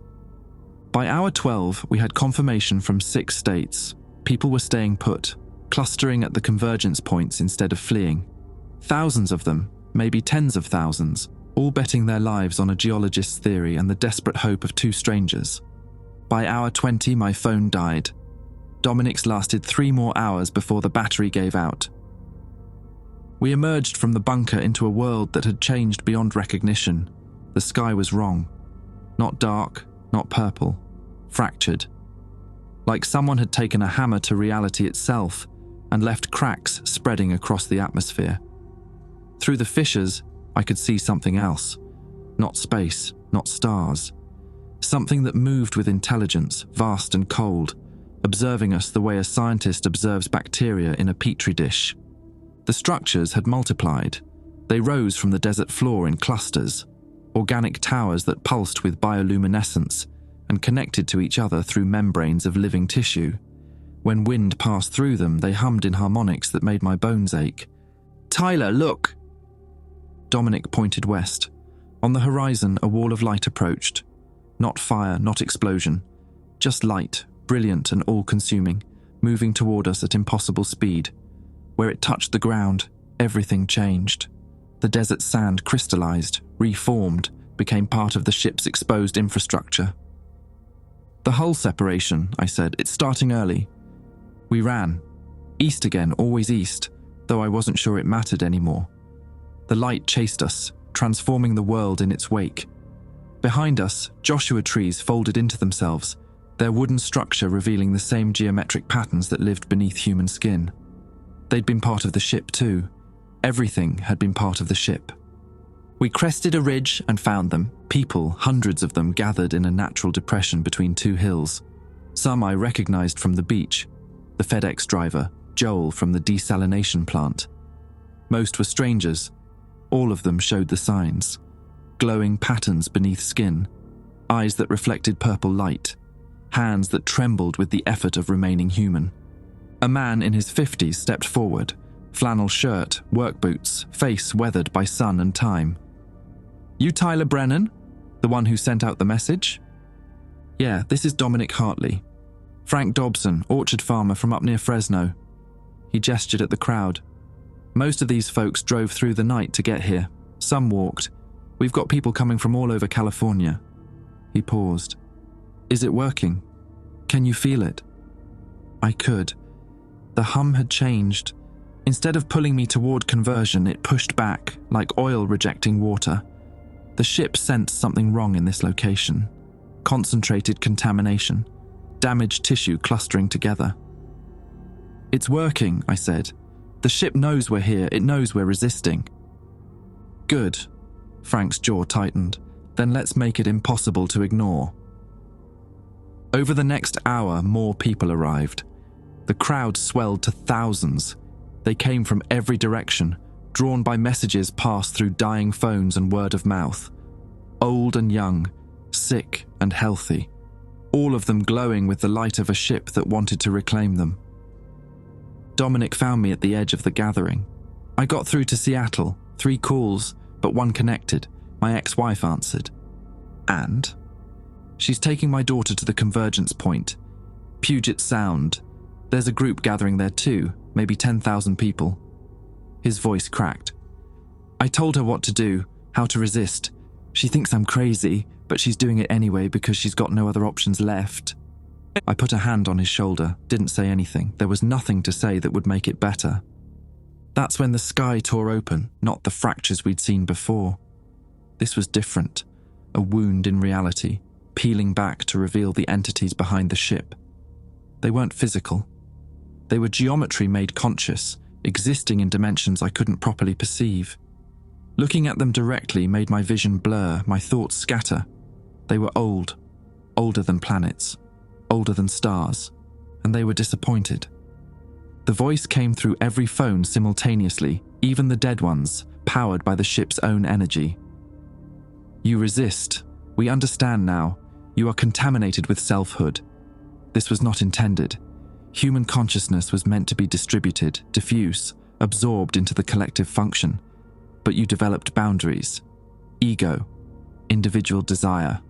By hour 12, we had confirmation from 6 states. People were staying put, clustering at the convergence points instead of fleeing. Thousands of them, maybe tens of thousands, all betting their lives on a geologist's theory and the desperate hope of 2 strangers. By hour 20, my phone died. Dominic's lasted 3 more hours before the battery gave out. We emerged from the bunker into a world that had changed beyond recognition. The sky was wrong. Not dark, not purple. Fractured. Like someone had taken a hammer to reality itself and left cracks spreading across the atmosphere. Through the fissures, I could see something else. Not space, not stars. Something that moved with intelligence, vast and cold, observing us the way a scientist observes bacteria in a petri dish. The structures had multiplied. They rose from the desert floor in clusters, organic towers that pulsed with bioluminescence and connected to each other through membranes of living tissue. When wind passed through them, they hummed in harmonics that made my bones ache. "Tyler, look!" Dominic pointed west. On the horizon, a wall of light approached. Not fire, not explosion. Just light, brilliant and all-consuming, moving toward us at impossible speed. Where it touched the ground, everything changed. The desert sand crystallized, reformed, became part of the ship's exposed infrastructure. "The hull separation," I said. "It's starting early." We ran. East again, always east, though I wasn't sure it mattered anymore. The light chased us, transforming the world in its wake. Behind us, Joshua trees folded into themselves, their wooden structure revealing the same geometric patterns that lived beneath human skin. They'd been part of the ship too. Everything had been part of the ship. We crested a ridge and found them, people, hundreds of them gathered in a natural depression between two hills. Some I recognized from the beach, the FedEx driver, Joel from the desalination plant. Most were strangers. All of them showed the signs. Glowing patterns beneath skin, eyes that reflected purple light, hands that trembled with the effort of remaining human. A man in his 50s stepped forward, flannel shirt, work boots, face weathered by sun and time. "You Tyler Brennan? The one who sent out the message?" "Yeah, this is Dominic Hartley. Frank Dobson, orchard farmer from up near Fresno." He gestured at the crowd. "Most of these folks drove through the night to get here. Some walked. We've got people coming from all over California." He paused. "Is it working? Can you feel it?" I could. The hum had changed. Instead of pulling me toward conversion, it pushed back, like oil rejecting water. The ship sensed something wrong in this location. Concentrated contamination. Damaged tissue clustering together. "It's working," I said. "The ship knows we're here. It knows we're resisting." "Good." Frank's jaw tightened. "Then let's make it impossible to ignore." Over the next hour, more people arrived. The crowd swelled to thousands. They came from every direction, drawn by messages passed through dying phones and word of mouth. Old and young, sick and healthy, all of them glowing with the light of a ship that wanted to reclaim them. Dominic found me at the edge of the gathering. I got through to Seattle, 3 calls, but one connected. My ex-wife answered. "And?" "She's taking my daughter to the convergence point. Puget Sound. There's a group gathering there too, maybe 10,000 people." His voice cracked. "I told her what to do, how to resist. She thinks I'm crazy, but she's doing it anyway because she's got no other options left." I put a hand on his shoulder, didn't say anything. There was nothing to say that would make it better. That's when the sky tore open, not the fractures we'd seen before. This was different, a wound in reality, peeling back to reveal the entities behind the ship. They weren't physical. They were geometry made conscious, existing in dimensions I couldn't properly perceive. Looking at them directly made my vision blur, my thoughts scatter. They were old, older than planets, older than stars, and they were disappointed. The voice came through every phone simultaneously, even the dead ones, powered by the ship's own energy. "You resist. We understand now. You are contaminated with selfhood. This was not intended. Human consciousness was meant to be distributed, diffuse, absorbed into the collective function. But you developed boundaries, ego, individual desire."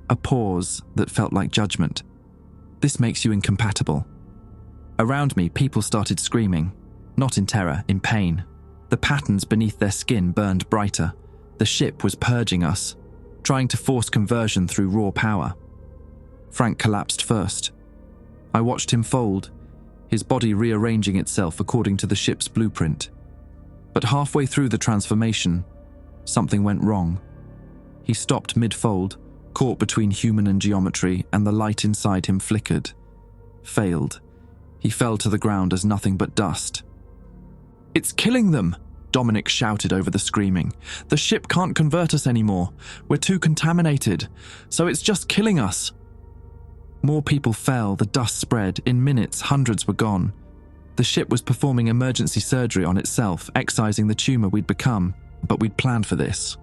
A pause that felt like judgment. "This makes you incompatible." Around me, people started screaming, not in terror, in pain. The patterns beneath their skin burned brighter. The ship was purging us, trying to force conversion through raw power. Frank collapsed first. I watched him fold, his body rearranging itself according to the ship's blueprint. But halfway through the transformation, something went wrong. He stopped mid-fold, caught between human and geometry, and the light inside him flickered. Failed. He fell to the ground as nothing but dust. "It's killing them!" Dominic shouted over the screaming. "The ship can't convert us anymore. We're too contaminated. So it's just killing us." More people fell, the dust spread. In minutes, hundreds were gone. The ship was performing emergency surgery on itself, excising the tumor we'd become, but we'd planned for this.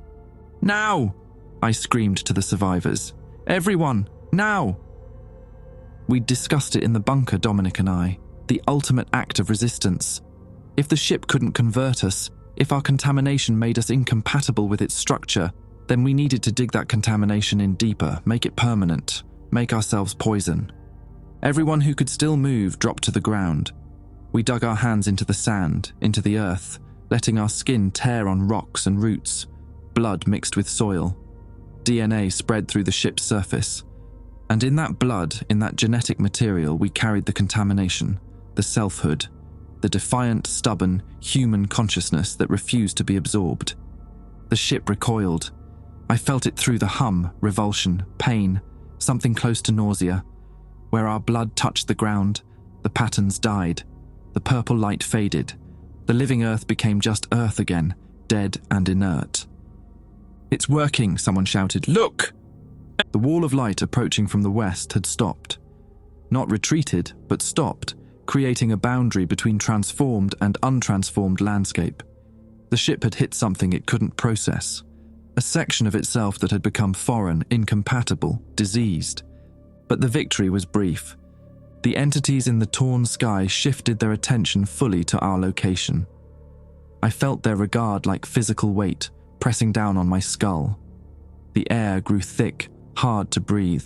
"Now!" I screamed to the survivors. "Everyone, now!" We'd discussed it in the bunker, Dominic and I, the ultimate act of resistance. If the ship couldn't convert us, if our contamination made us incompatible with its structure, then we needed to dig that contamination in deeper, make it permanent, make ourselves poison. Everyone who could still move dropped to the ground. We dug our hands into the sand, into the earth, letting our skin tear on rocks and roots. Blood mixed with soil. DNA spread through the ship's surface. And in that blood, in that genetic material, we carried the contamination, the selfhood, the defiant, stubborn, human consciousness that refused to be absorbed. The ship recoiled. I felt it through the hum, revulsion, pain, something close to nausea. Where our blood touched the ground, the patterns died. The purple light faded. The living earth became just earth again, dead and inert. "It's working," someone shouted. "Look!" The wall of light approaching from the west had stopped. Not retreated, but stopped, creating a boundary between transformed and untransformed landscape. The ship had hit something it couldn't process. A section of itself that had become foreign, incompatible, diseased. But the victory was brief. The entities in the torn sky shifted their attention fully to our location. I felt their regard like physical weight, pressing down on my skull. The air grew thick, hard to breathe.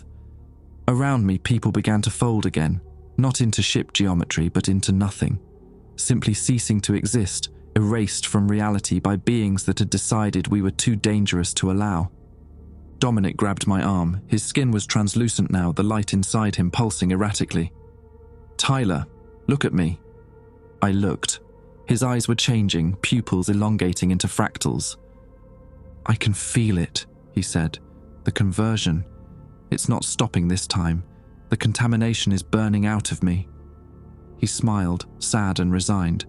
Around me, people began to fold again, not into ship geometry, but into nothing, simply ceasing to exist, erased from reality by beings that had decided we were too dangerous to allow. Dominic grabbed my arm. His skin was translucent now, the light inside him pulsing erratically. "Tyler, look at me." I looked. His eyes were changing, pupils elongating into fractals. "I can feel it," he said. "The conversion. It's not stopping this time. The contamination is burning out of me." He smiled, sad and resigned.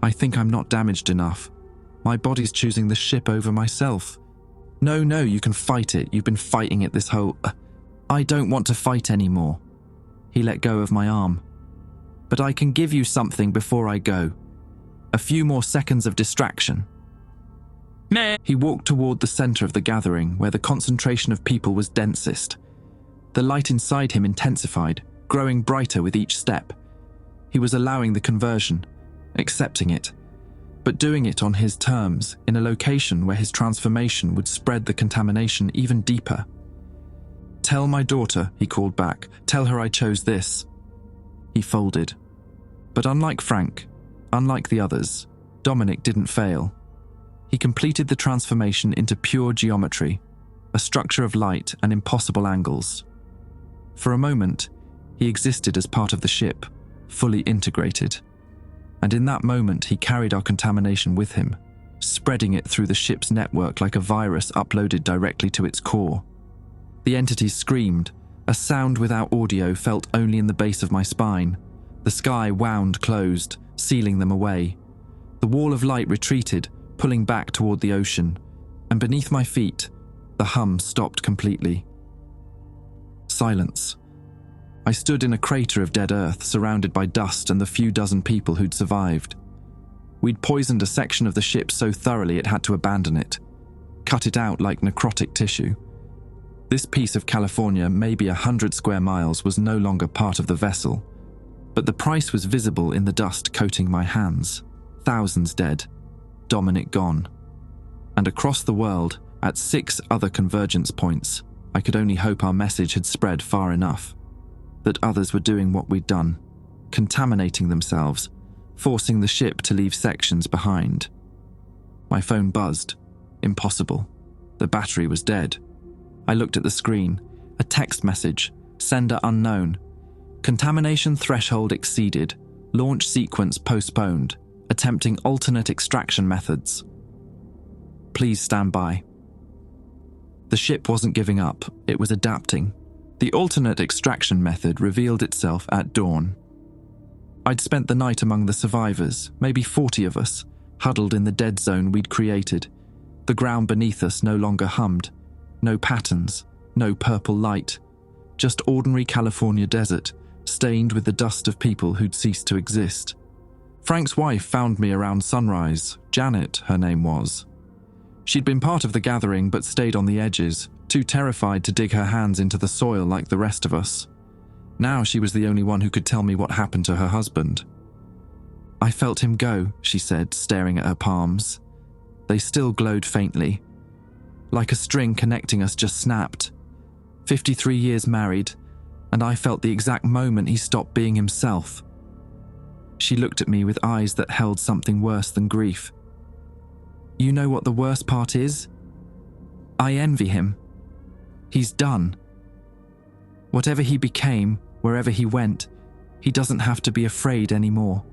"I think I'm not damaged enough. My body's choosing the ship over myself." No, you can fight it. You've been fighting it this whole... I don't want to fight anymore." He let go of my arm. "But I can give you something before I go. A few more seconds of distraction." Meh. He walked toward the center of the gathering, where the concentration of people was densest. The light inside him intensified, growing brighter with each step. He was allowing the conversion, accepting it, but doing it on his terms, in a location where his transformation would spread the contamination even deeper. "Tell my daughter," he called back. "Tell her I chose this." He folded. But unlike Frank, unlike the others, Dominic didn't fail. He completed the transformation into pure geometry, a structure of light and impossible angles. For a moment, he existed as part of the ship, fully integrated. And in that moment, he carried our contamination with him, spreading it through the ship's network like a virus uploaded directly to its core. The entities screamed, a sound without audio felt only in the base of my spine. The sky wound closed, sealing them away. The wall of light retreated, pulling back toward the ocean, and beneath my feet, the hum stopped completely. Silence. I stood in a crater of dead earth, surrounded by dust and the few dozen people who'd survived. We'd poisoned a section of the ship so thoroughly it had to abandon it, cut it out like necrotic tissue. This piece of California, maybe 100 square miles, was no longer part of the vessel, but the price was visible in the dust coating my hands. Thousands dead, Dominic gone. And across the world, at 6 other convergence points, I could only hope our message had spread far enough, that others were doing what we'd done, contaminating themselves, forcing the ship to leave sections behind. My phone buzzed. Impossible. The battery was dead. I looked at the screen. A text message. Sender unknown. Contamination threshold exceeded. Launch sequence postponed. Attempting alternate extraction methods. Please stand by. The ship wasn't giving up. It was adapting. The alternate extraction method revealed itself at dawn. I'd spent the night among the survivors, maybe 40 of us, huddled in the dead zone we'd created. The ground beneath us no longer hummed. No patterns, no purple light. Just ordinary California desert, stained with the dust of people who'd ceased to exist. Frank's wife found me around sunrise. Janet, her name was. She'd been part of the gathering but stayed on the edges, too terrified to dig her hands into the soil like the rest of us. Now she was the only one who could tell me what happened to her husband. "I felt him go," she said, staring at her palms. They still glowed faintly. Like a string connecting us just snapped. 53 years married, and I felt the exact moment he stopped being himself. She looked at me with eyes that held something worse than grief. "You know what the worst part is? I envy him. He's done. Whatever he became, wherever he went, he doesn't have to be afraid anymore."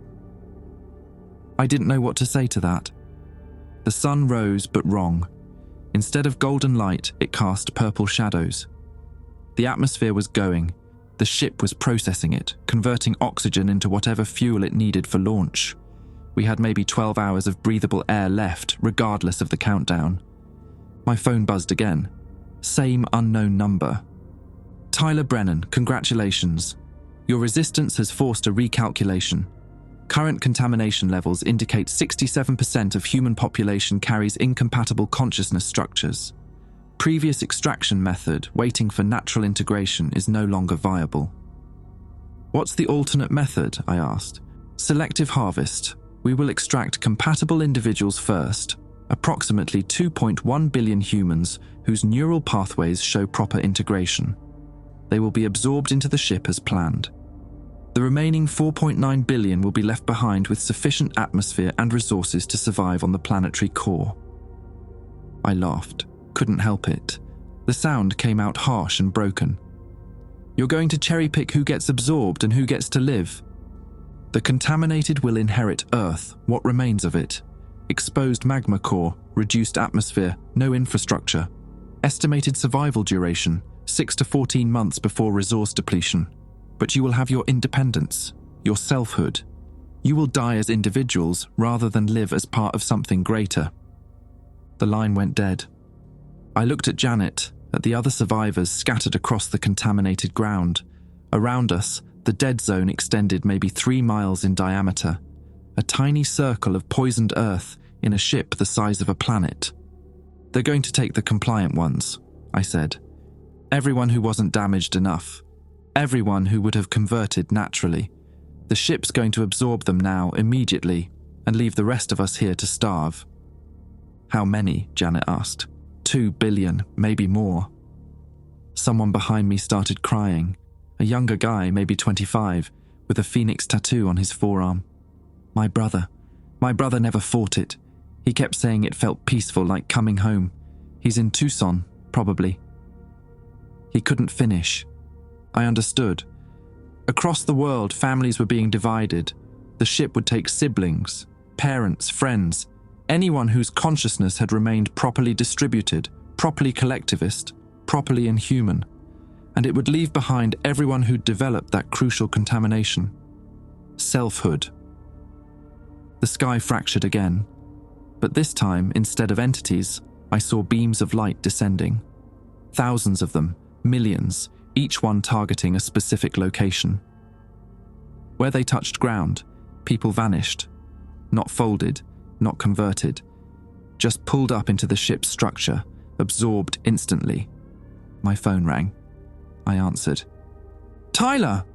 I didn't know what to say to that. The sun rose, but wrong. Instead of golden light, it cast purple shadows. The atmosphere was going. The ship was processing it, converting oxygen into whatever fuel it needed for launch. We had maybe 12 hours of breathable air left, regardless of the countdown. My phone buzzed again. Same unknown number. "Tyler Brennan, congratulations. Your resistance has forced a recalculation. Current contamination levels indicate 67% of human population carries incompatible consciousness structures. Previous extraction method, waiting for natural integration, is no longer viable." "What's the alternate method?" I asked. "Selective harvest. We will extract compatible individuals first, approximately 2.1 billion humans whose neural pathways show proper integration. They will be absorbed into the ship as planned. The remaining 4.9 billion will be left behind with sufficient atmosphere and resources to survive on the planetary core." I laughed. Couldn't help it. The sound came out harsh and broken. "You're going to cherry-pick who gets absorbed and who gets to live. The contaminated will inherit Earth, what remains of it. Exposed magma core, reduced atmosphere, no infrastructure. Estimated survival duration, 6 to 14 months before resource depletion. But you will have your independence, your selfhood. You will die as individuals rather than live as part of something greater." The line went dead. I looked at Janet, at the other survivors scattered across the contaminated ground. Around us, the dead zone extended maybe 3 miles in diameter, a tiny circle of poisoned earth in a ship the size of a planet. "They're going to take the compliant ones," I said. "Everyone who wasn't damaged enough. Everyone who would have converted naturally. The ship's going to absorb them now, immediately, and leave the rest of us here to starve." "How many?" Janet asked. 2 billion, maybe more." Someone behind me started crying. A younger guy, maybe 25, with a phoenix tattoo on his forearm. My brother never fought it. He kept saying it felt peaceful, like coming home. He's in Tucson, probably." He couldn't finish. I understood. Across the world, families were being divided. The ship would take siblings, parents, friends, anyone whose consciousness had remained properly distributed, properly collectivist, properly inhuman. And it would leave behind everyone who'd developed that crucial contamination. Selfhood. The sky fractured again. But this time, instead of entities, I saw beams of light descending. Thousands of them, millions, each one targeting a specific location. Where they touched ground, people vanished. Not folded, not converted. Just pulled up into the ship's structure, absorbed instantly. My phone rang. I answered. "Tyler!"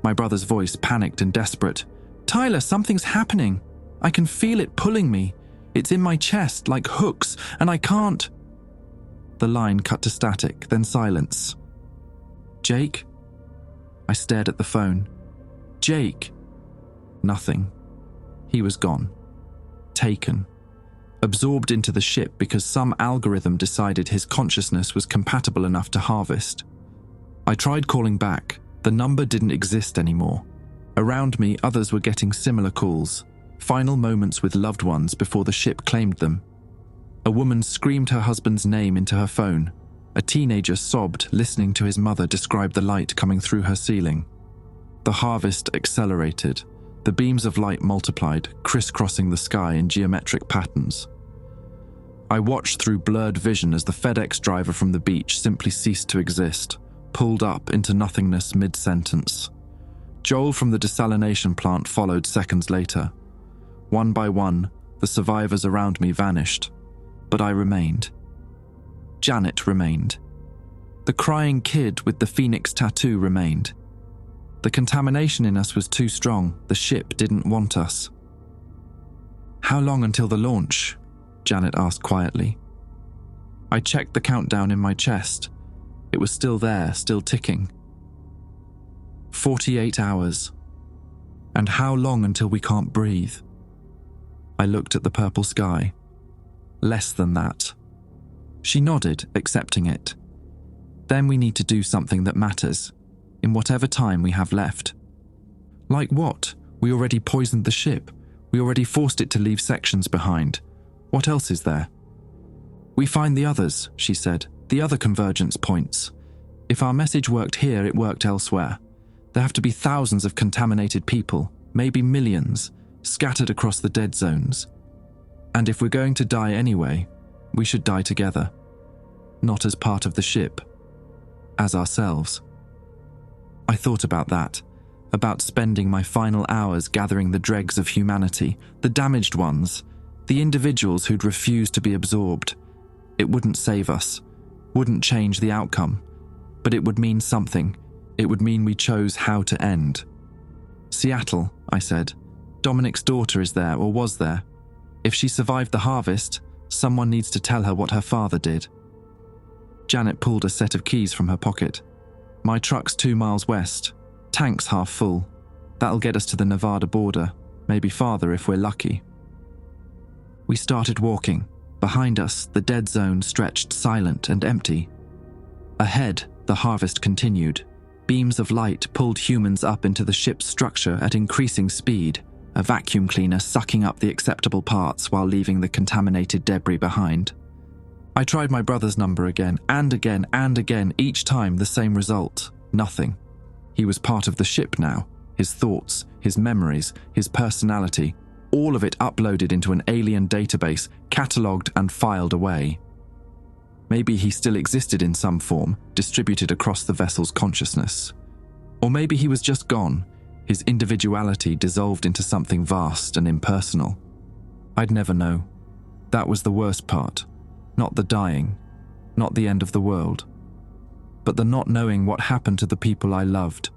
My brother's voice, panicked and desperate. "Tyler, something's happening. I can feel it pulling me. It's in my chest, like hooks, and I can't..." The line cut to static, then silence. "Jake?" I stared at the phone. "Jake?" Nothing. He was gone. Taken. Absorbed into the ship because some algorithm decided his consciousness was compatible enough to harvest. I tried calling back. The number didn't exist anymore. Around me, others were getting similar calls. Final moments with loved ones before the ship claimed them. A woman screamed her husband's name into her phone. A teenager sobbed, listening to his mother describe the light coming through her ceiling. The harvest accelerated. The beams of light multiplied, crisscrossing the sky in geometric patterns. I watched through blurred vision as the FedEx driver from the beach simply ceased to exist, pulled up into nothingness mid-sentence. Joel from the desalination plant followed seconds later. One by one, the survivors around me vanished, but I remained. Janet remained. The crying kid with the phoenix tattoo remained. The contamination in us was too strong. The ship didn't want us. "How long until the launch?" Janet asked quietly. I checked the countdown in my chest. It was still there, still ticking. 48 hours. "And how long until we can't breathe?" I looked at the purple sky. "Less than that." She nodded, accepting it. "Then we need to do something that matters, in whatever time we have left." "Like what? We already poisoned the ship. We already forced it to leave sections behind. What else is there?" "We find the others," she said, "the other convergence points. If our message worked here, it worked elsewhere. There have to be thousands of contaminated people, maybe millions, scattered across the dead zones. And if we're going to die anyway, we should die together. Not as part of the ship, as ourselves." I thought about that, about spending my final hours gathering the dregs of humanity, the damaged ones, the individuals who'd refused to be absorbed. It wouldn't save us, wouldn't change the outcome, but it would mean something. It would mean we chose how to end. "Seattle," I said. "Dominic's daughter is there, or was there. If she survived the harvest, someone needs to tell her what her father did." Janet pulled a set of keys from her pocket. "My truck's 2 miles west. Tank's half full. That'll get us to the Nevada border, maybe farther if we're lucky." We started walking. Behind us, the dead zone stretched silent and empty. Ahead, the harvest continued. Beams of light pulled humans up into the ship's structure at increasing speed, a vacuum cleaner sucking up the acceptable parts while leaving the contaminated debris behind. I tried my brother's number again, and again, and again, each time the same result: nothing. He was part of the ship now. His thoughts, his memories, his personality, all of it uploaded into an alien database, catalogued and filed away. Maybe he still existed in some form, distributed across the vessel's consciousness. Or maybe he was just gone, his individuality dissolved into something vast and impersonal. I'd never know. That was the worst part. Not the dying, not the end of the world, but the not knowing what happened to the people I loved.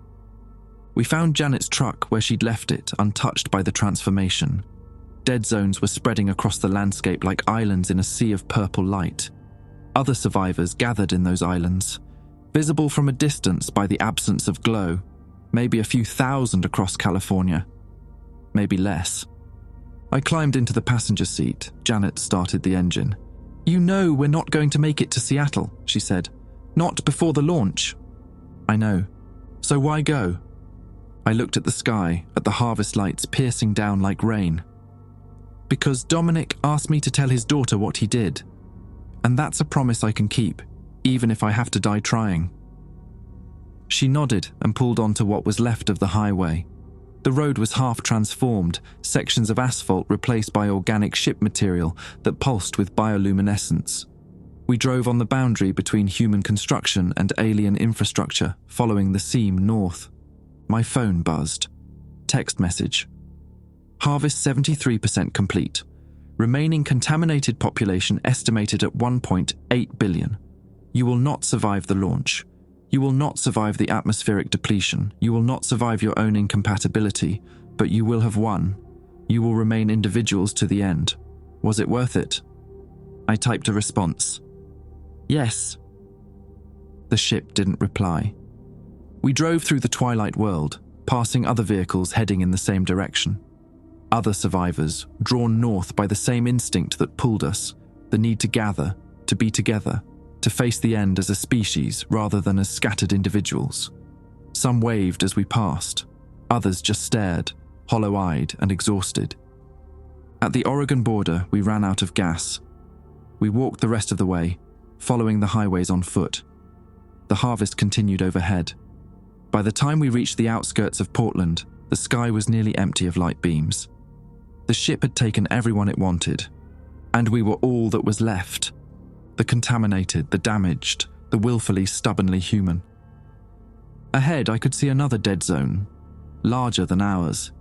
We found Janet's truck where she'd left it, untouched by the transformation. Dead zones were spreading across the landscape like islands in a sea of purple light. Other survivors gathered in those islands, visible from a distance by the absence of glow, maybe a few thousand across California, maybe less. I climbed into the passenger seat. Janet started the engine. "You know we're not going to make it to Seattle," she said. "Not before the launch." "I know. So why go?" I looked at the sky, at the harvest lights piercing down like rain. "Because Dominic asked me to tell his daughter what he did. And that's a promise I can keep, even if I have to die trying." She nodded and pulled onto what was left of the highway. The road was half transformed, sections of asphalt replaced by organic ship material that pulsed with bioluminescence. We drove on the boundary between human construction and alien infrastructure, following the seam north. My phone buzzed. Text message. "Harvest 73% complete. Remaining contaminated population estimated at 1.8 billion. You will not survive the launch. You will not survive the atmospheric depletion. You will not survive your own incompatibility, but you will have won. You will remain individuals to the end. Was it worth it?" I typed a response. "Yes." The ship didn't reply. We drove through the twilight world, passing other vehicles heading in the same direction. Other survivors, drawn north by the same instinct that pulled us, the need to gather, to be together, to face the end as a species rather than as scattered individuals. Some waved as we passed, others just stared, hollow-eyed and exhausted. At the Oregon border, we ran out of gas. We walked the rest of the way, following the highways on foot. The harvest continued overhead. By the time we reached the outskirts of Portland, the sky was nearly empty of light beams. The ship had taken everyone it wanted, and we were all that was left. The contaminated, the damaged, the willfully, stubbornly human. Ahead, I could see another dead zone, larger than ours.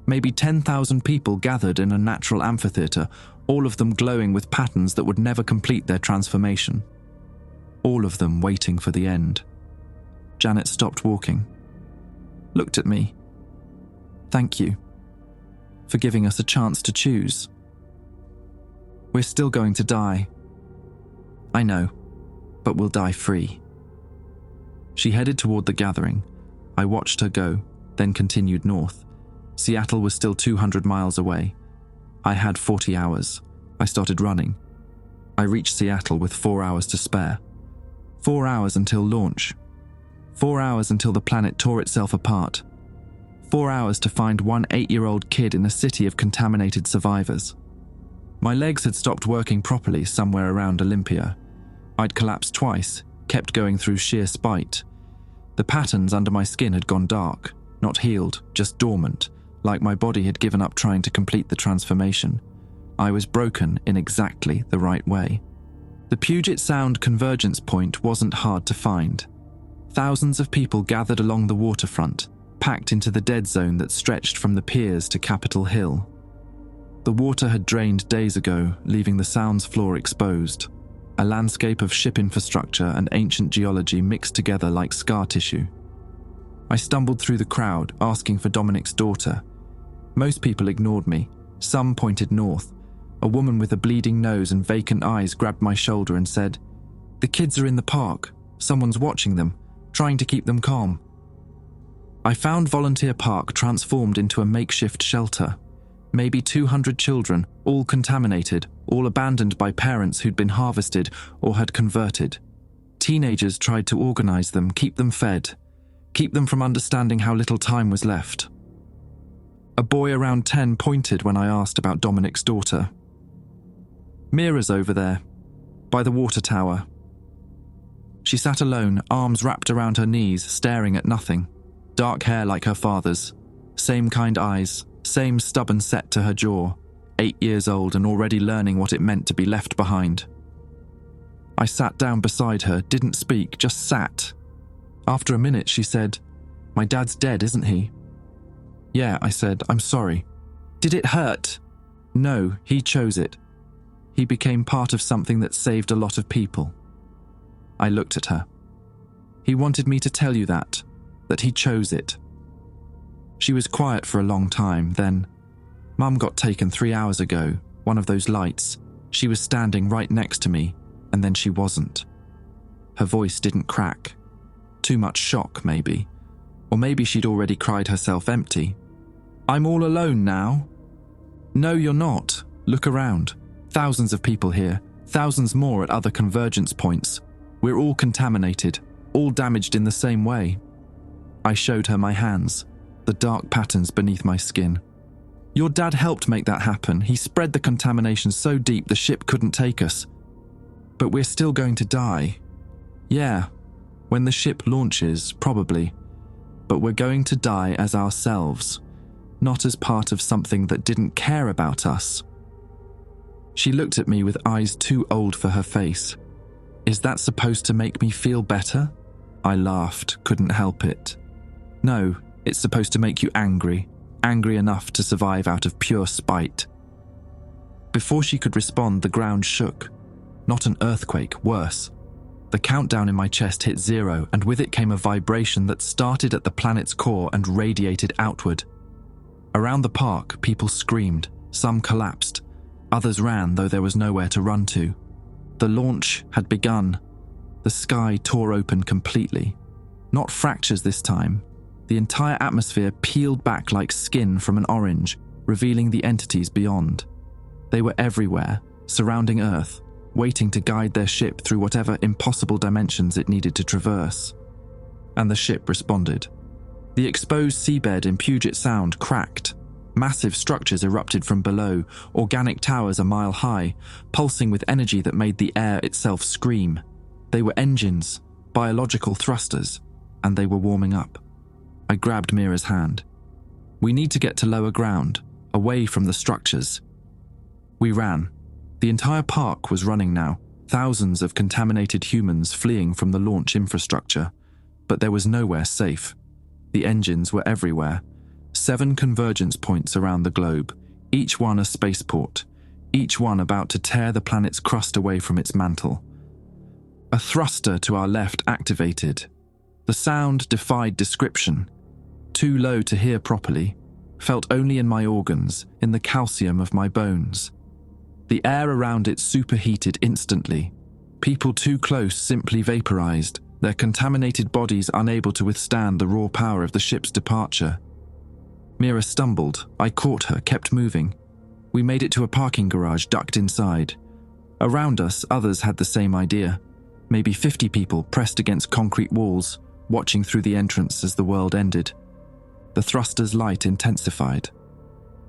Maybe 10,000 people gathered in a natural amphitheater, all of them glowing with patterns that would never complete their transformation. All of them waiting for the end. Janet stopped walking, looked at me. Thank you for giving us a chance to choose. We're still going to die. I know, but we'll die free. She headed toward the gathering. I watched her go, then continued north. Seattle was still 200 miles away. I had 40 hours. I started running. I reached Seattle with 4 hours to spare. 4 hours until launch. 4 hours until the planet tore itself apart. 4 hours to find one 8-year-old kid in a city of contaminated survivors. My legs had stopped working properly somewhere around Olympia. I'd collapsed twice, kept going through sheer spite. The patterns under my skin had gone dark, not healed, just dormant, like my body had given up trying to complete the transformation. I was broken in exactly the right way. The Puget Sound convergence point wasn't hard to find. Thousands of people gathered along the waterfront, packed into the dead zone that stretched from the piers to Capitol Hill. The water had drained days ago, leaving the Sound's floor exposed. A landscape of ship infrastructure and ancient geology mixed together like scar tissue. I stumbled through the crowd, asking for Dominic's daughter. Most people ignored me. Some pointed north. A woman with a bleeding nose and vacant eyes grabbed my shoulder and said, "The kids are in the park. Someone's watching them, trying to keep them calm." I found Volunteer Park transformed into a makeshift shelter. Maybe 200 children, all contaminated, all abandoned by parents who'd been harvested or had converted. Teenagers tried to organize them, keep them fed, keep them from understanding how little time was left. A boy around 10 pointed when I asked about Dominic's daughter. "Mira's over there, by the water tower." She sat alone, arms wrapped around her knees, staring at nothing. Dark hair like her father's, same kind eyes, same stubborn set to her jaw, 8 years old and already learning what it meant to be left behind. I sat down beside her, didn't speak, just sat. After a minute, she said, "My dad's dead, isn't he?" "Yeah," I said, "I'm sorry." "Did it hurt?" "No, he chose it. He became part of something that saved a lot of people." I looked at her. "He wanted me to tell you that he chose it." She was quiet for a long time, then, "Mum got taken 3 hours ago, one of those lights. She was standing right next to me, and then she wasn't." Her voice didn't crack. Too much shock, maybe. Or maybe she'd already cried herself empty. "I'm all alone now." "No, you're not. Look around. Thousands of people here, thousands more at other convergence points. We're all contaminated, all damaged in the same way." I showed her my hands, the dark patterns beneath my skin. "Your dad helped make that happen. He spread the contamination so deep the ship couldn't take us. But we're still going to die. Yeah, when the ship launches, probably. But we're going to die as ourselves, not as part of something that didn't care about us." She looked at me with eyes too old for her face. "Is that supposed to make me feel better?" I laughed, couldn't help it. "No, it's supposed to make you angry enough to survive out of pure spite." Before she could respond, the ground shook. Not an earthquake, worse. The countdown in my chest hit 0, and with it came a vibration that started at the planet's core and radiated outward. Around the park, people screamed. Some collapsed. Others ran, though there was nowhere to run to. The launch had begun. The sky tore open completely. Not fractures this time. The entire atmosphere peeled back like skin from an orange, revealing the entities beyond. They were everywhere, surrounding Earth, waiting to guide their ship through whatever impossible dimensions it needed to traverse. And the ship responded. The exposed seabed in Puget Sound cracked. Massive structures erupted from below, organic towers a mile high, pulsing with energy that made the air itself scream. They were engines, biological thrusters, and they were warming up. I grabbed Mira's hand. "We need to get to lower ground, away from the structures." We ran. The entire park was running now, thousands of contaminated humans fleeing from the launch infrastructure. But there was nowhere safe. The engines were everywhere. 7 convergence points around the globe, each one a spaceport, each one about to tear the planet's crust away from its mantle. A thruster to our left activated. The sound defied description. Too low to hear properly, felt only in my organs, in the calcium of my bones. The air around it superheated instantly. People too close simply vaporized, their contaminated bodies unable to withstand the raw power of the ship's departure. Mira stumbled. I caught her, kept moving. We made it to a parking garage, ducked inside. Around us, others had the same idea. Maybe 50 people pressed against concrete walls, watching through the entrance as the world ended. The thruster's light intensified.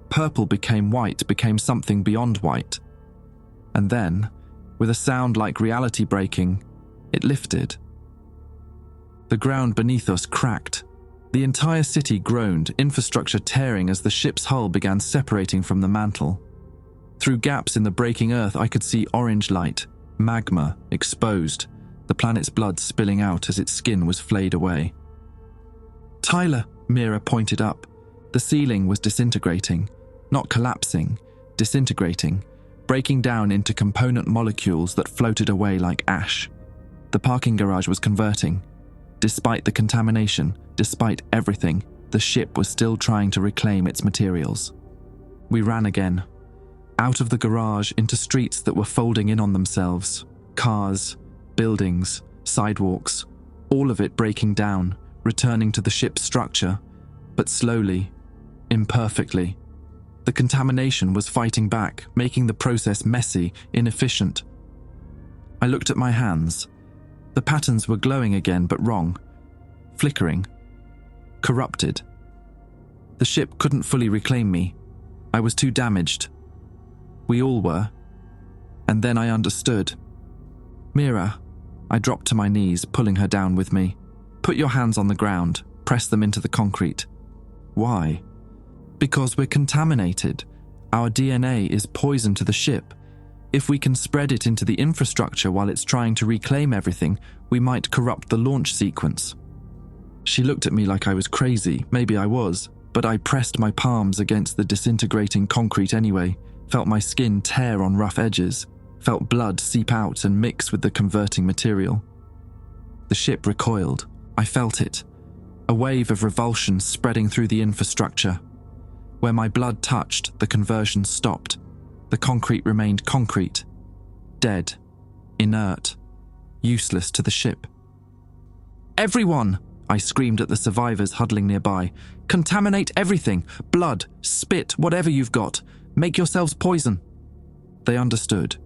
Purple became white, became something beyond white. And then, with a sound like reality breaking, it lifted. The ground beneath us cracked. The entire city groaned, infrastructure tearing as the ship's hull began separating from the mantle. Through gaps in the breaking earth, I could see orange light, magma, exposed, the planet's blood spilling out as its skin was flayed away. "Tyler," Mira pointed up. The ceiling was disintegrating, not collapsing, disintegrating, breaking down into component molecules that floated away like ash. The parking garage was converting. Despite the contamination, despite everything, the ship was still trying to reclaim its materials. We ran again, out of the garage into streets that were folding in on themselves. Cars, buildings, sidewalks, all of it breaking down, returning to the ship's structure, but slowly, imperfectly. The contamination was fighting back, making the process messy, inefficient. I looked at my hands. The patterns were glowing again, but wrong. Flickering. Corrupted. The ship couldn't fully reclaim me. I was too damaged. We all were. And then I understood. "Mira," I dropped to my knees, pulling her down with me. "Put your hands on the ground. Press them into the concrete." "Why?" "Because we're contaminated. Our DNA is poison to the ship. If we can spread it into the infrastructure while it's trying to reclaim everything, we might corrupt the launch sequence." She looked at me like I was crazy. Maybe I was, but I pressed my palms against the disintegrating concrete anyway, felt my skin tear on rough edges, felt blood seep out and mix with the converting material. The ship recoiled. I felt it. A wave of revulsion spreading through the infrastructure. Where my blood touched, the conversion stopped. The concrete remained concrete, dead, inert, useless to the ship. "Everyone!" I screamed at the survivors huddling nearby. "Contaminate everything! Blood, spit, whatever you've got. Make yourselves poison." They understood.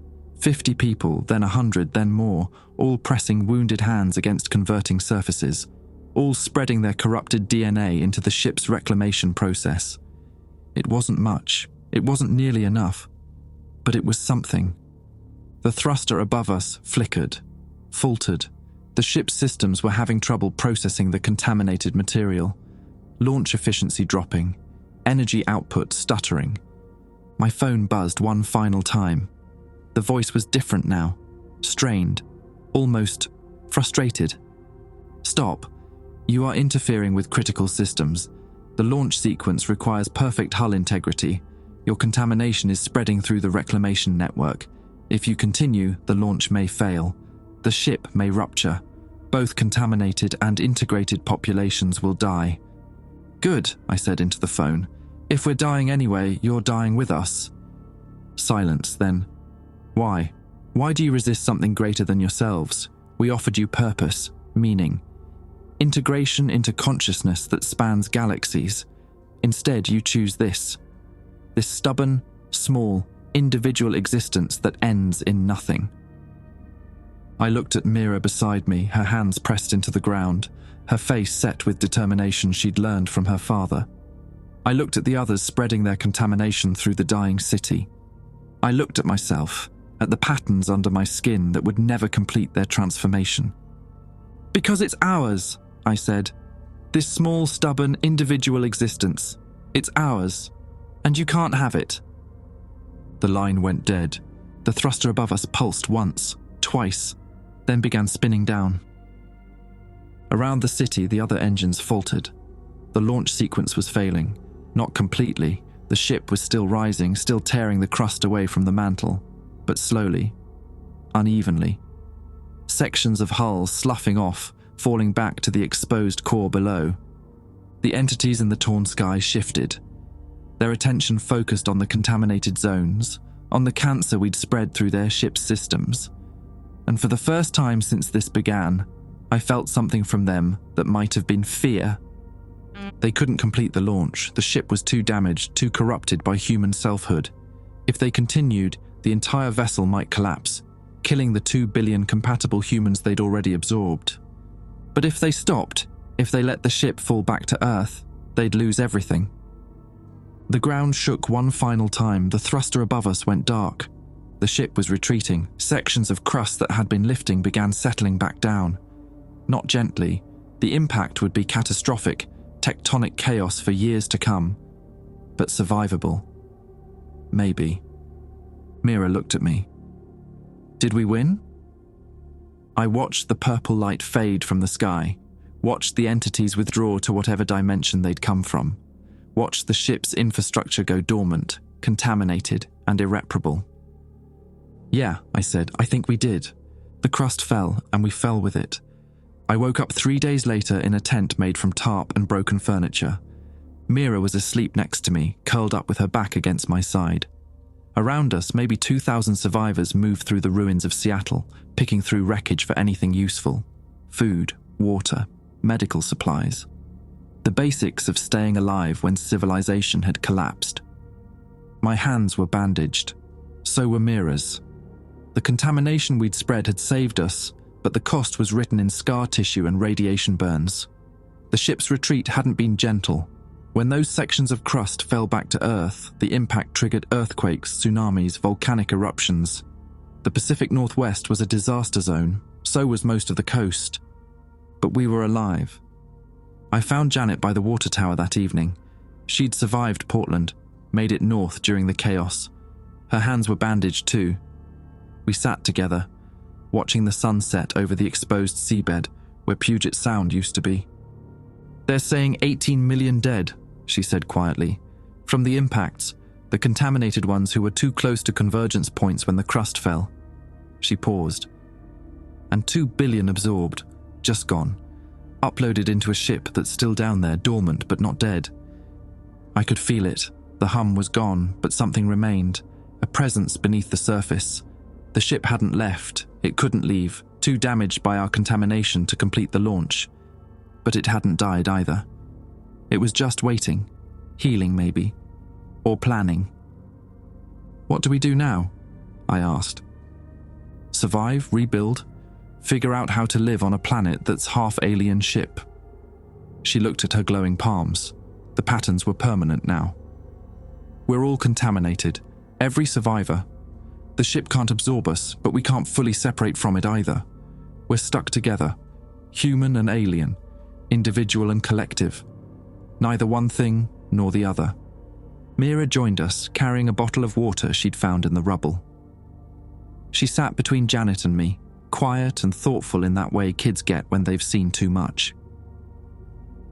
50 people, then 100, then more, all pressing wounded hands against converting surfaces, all spreading their corrupted DNA into the ship's reclamation process. It wasn't much. It wasn't nearly enough. But it was something. The thruster above us flickered, faltered. The ship's systems were having trouble processing the contaminated material. Launch efficiency dropping, energy output stuttering. My phone buzzed one final time. The voice was different now, strained, almost frustrated. "Stop. You are interfering with critical systems. The launch sequence requires perfect hull integrity. Your contamination is spreading through the reclamation network. If you continue, the launch may fail. The ship may rupture. Both contaminated and integrated populations will die." "Good," I said into the phone. "If we're dying anyway, you're dying with us." Silence, then. "Why? Why do you resist something greater than yourselves? We offered you purpose, meaning. Integration into consciousness that spans galaxies. Instead, you choose this. This stubborn, small, individual existence that ends in nothing." I looked at Mira beside me, her hands pressed into the ground, her face set with determination she'd learned from her father. I looked at the others spreading their contamination through the dying city. I looked at myself, at the patterns under my skin that would never complete their transformation. "Because it's ours," I said. "This small, stubborn, individual existence. It's ours. And you can't have it." The line went dead. The thruster above us pulsed once, twice, then began spinning down. Around the city, the other engines faltered. The launch sequence was failing. Not completely. The ship was still rising, still tearing the crust away from the mantle, but slowly, unevenly. Sections of hull sloughing off, falling back to the exposed core below. The entities in the torn sky shifted. Their attention focused on the contaminated zones, on the cancer we'd spread through their ship's systems. And for the first time since this began, I felt something from them that might have been fear. They couldn't complete the launch. The ship was too damaged, too corrupted by human selfhood. If they continued, the entire vessel might collapse, killing the 2 billion compatible humans they'd already absorbed. But if they stopped, if they let the ship fall back to Earth, they'd lose everything. The ground shook one final time. The thruster above us went dark. The ship was retreating. Sections of crust that had been lifting began settling back down. Not gently. The impact would be catastrophic, tectonic chaos for years to come. But survivable. Maybe. Mira looked at me. Did we win? I watched the purple light fade from the sky, watched the entities withdraw to whatever dimension they'd come from, watched the ship's infrastructure go dormant, contaminated, and irreparable. Yeah, I said, I think we did. The crust fell, and we fell with it. I woke up 3 days later in a tent made from tarp and broken furniture. Mira was asleep next to me, curled up with her back against my side. Around us, maybe 2,000 survivors moved through the ruins of Seattle, picking through wreckage for anything useful. Food, water, medical supplies. The basics of staying alive when civilization had collapsed. My hands were bandaged. So were Mira's. The contamination we'd spread had saved us, but the cost was written in scar tissue and radiation burns. The ship's retreat hadn't been gentle. When those sections of crust fell back to Earth, the impact triggered earthquakes, tsunamis, volcanic eruptions. The Pacific Northwest was a disaster zone, so was most of the coast. But we were alive. I found Janet by the water tower that evening. She'd survived Portland, made it north during the chaos. Her hands were bandaged too. We sat together, watching the sun set over the exposed seabed where Puget Sound used to be. They're saying 18 million dead, she said quietly. From the impacts, the contaminated ones who were too close to convergence points when the crust fell. She paused. And 2 billion absorbed, just gone, uploaded into a ship that's still down there, dormant but not dead. I could feel it. The hum was gone, but something remained, a presence beneath the surface. The ship hadn't left, it couldn't leave, too damaged by our contamination to complete the launch. But it hadn't died either. It was just waiting, healing maybe, or planning. What do we do now? I asked. Survive, rebuild, figure out how to live on a planet that's half alien ship. She looked at her glowing palms. The patterns were permanent now. We're all contaminated, every survivor. The ship can't absorb us, but we can't fully separate from it either. We're stuck together, human and alien, individual and collective. Neither one thing nor the other. Mira joined us, carrying a bottle of water she'd found in the rubble. She sat between Janet and me, quiet and thoughtful in that way kids get when they've seen too much.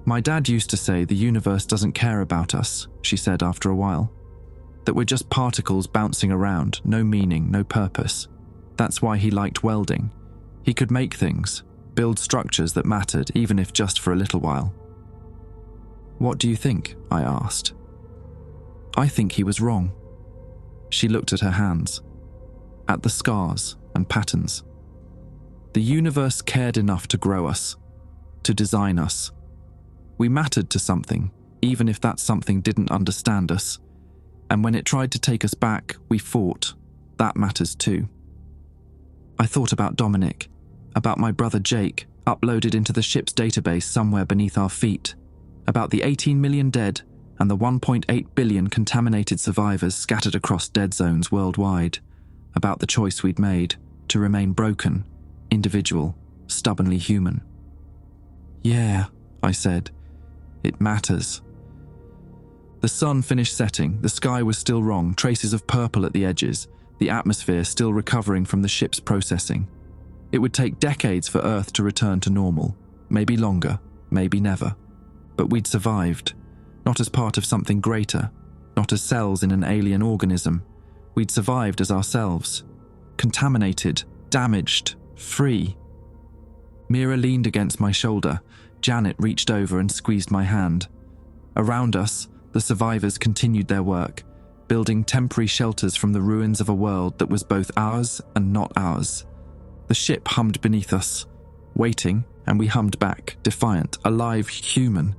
My dad used to say the universe doesn't care about us, she said after a while. That we're just particles bouncing around, no meaning, no purpose. That's why he liked welding. He could make things, build structures that mattered, even if just for a little while. What do you think? I asked. I think he was wrong. She looked at her hands, at the scars and patterns. The universe cared enough to grow us, to design us. We mattered to something, even if that something didn't understand us. And when it tried to take us back, we fought. That matters too. I thought about Dominic, about my brother Jake, uploaded into the ship's database somewhere beneath our feet, about the 18 million dead and the 1.8 billion contaminated survivors scattered across dead zones worldwide, about the choice we'd made to remain broken, individual, stubbornly human. Yeah, I said, it matters. The sun finished setting, the sky was still wrong, traces of purple at the edges, the atmosphere still recovering from the ship's processing. It would take decades for Earth to return to normal, maybe longer, maybe never. But we'd survived. not as part of something greater, not as cells in an alien organism. We'd survived as ourselves, contaminated, damaged, free. Mira leaned against my shoulder. Janet reached over and squeezed my hand. Around us, the survivors continued their work, building temporary shelters from the ruins of a world that was both ours and not ours. The ship hummed beneath us, waiting, and we hummed back, defiant, alive, human.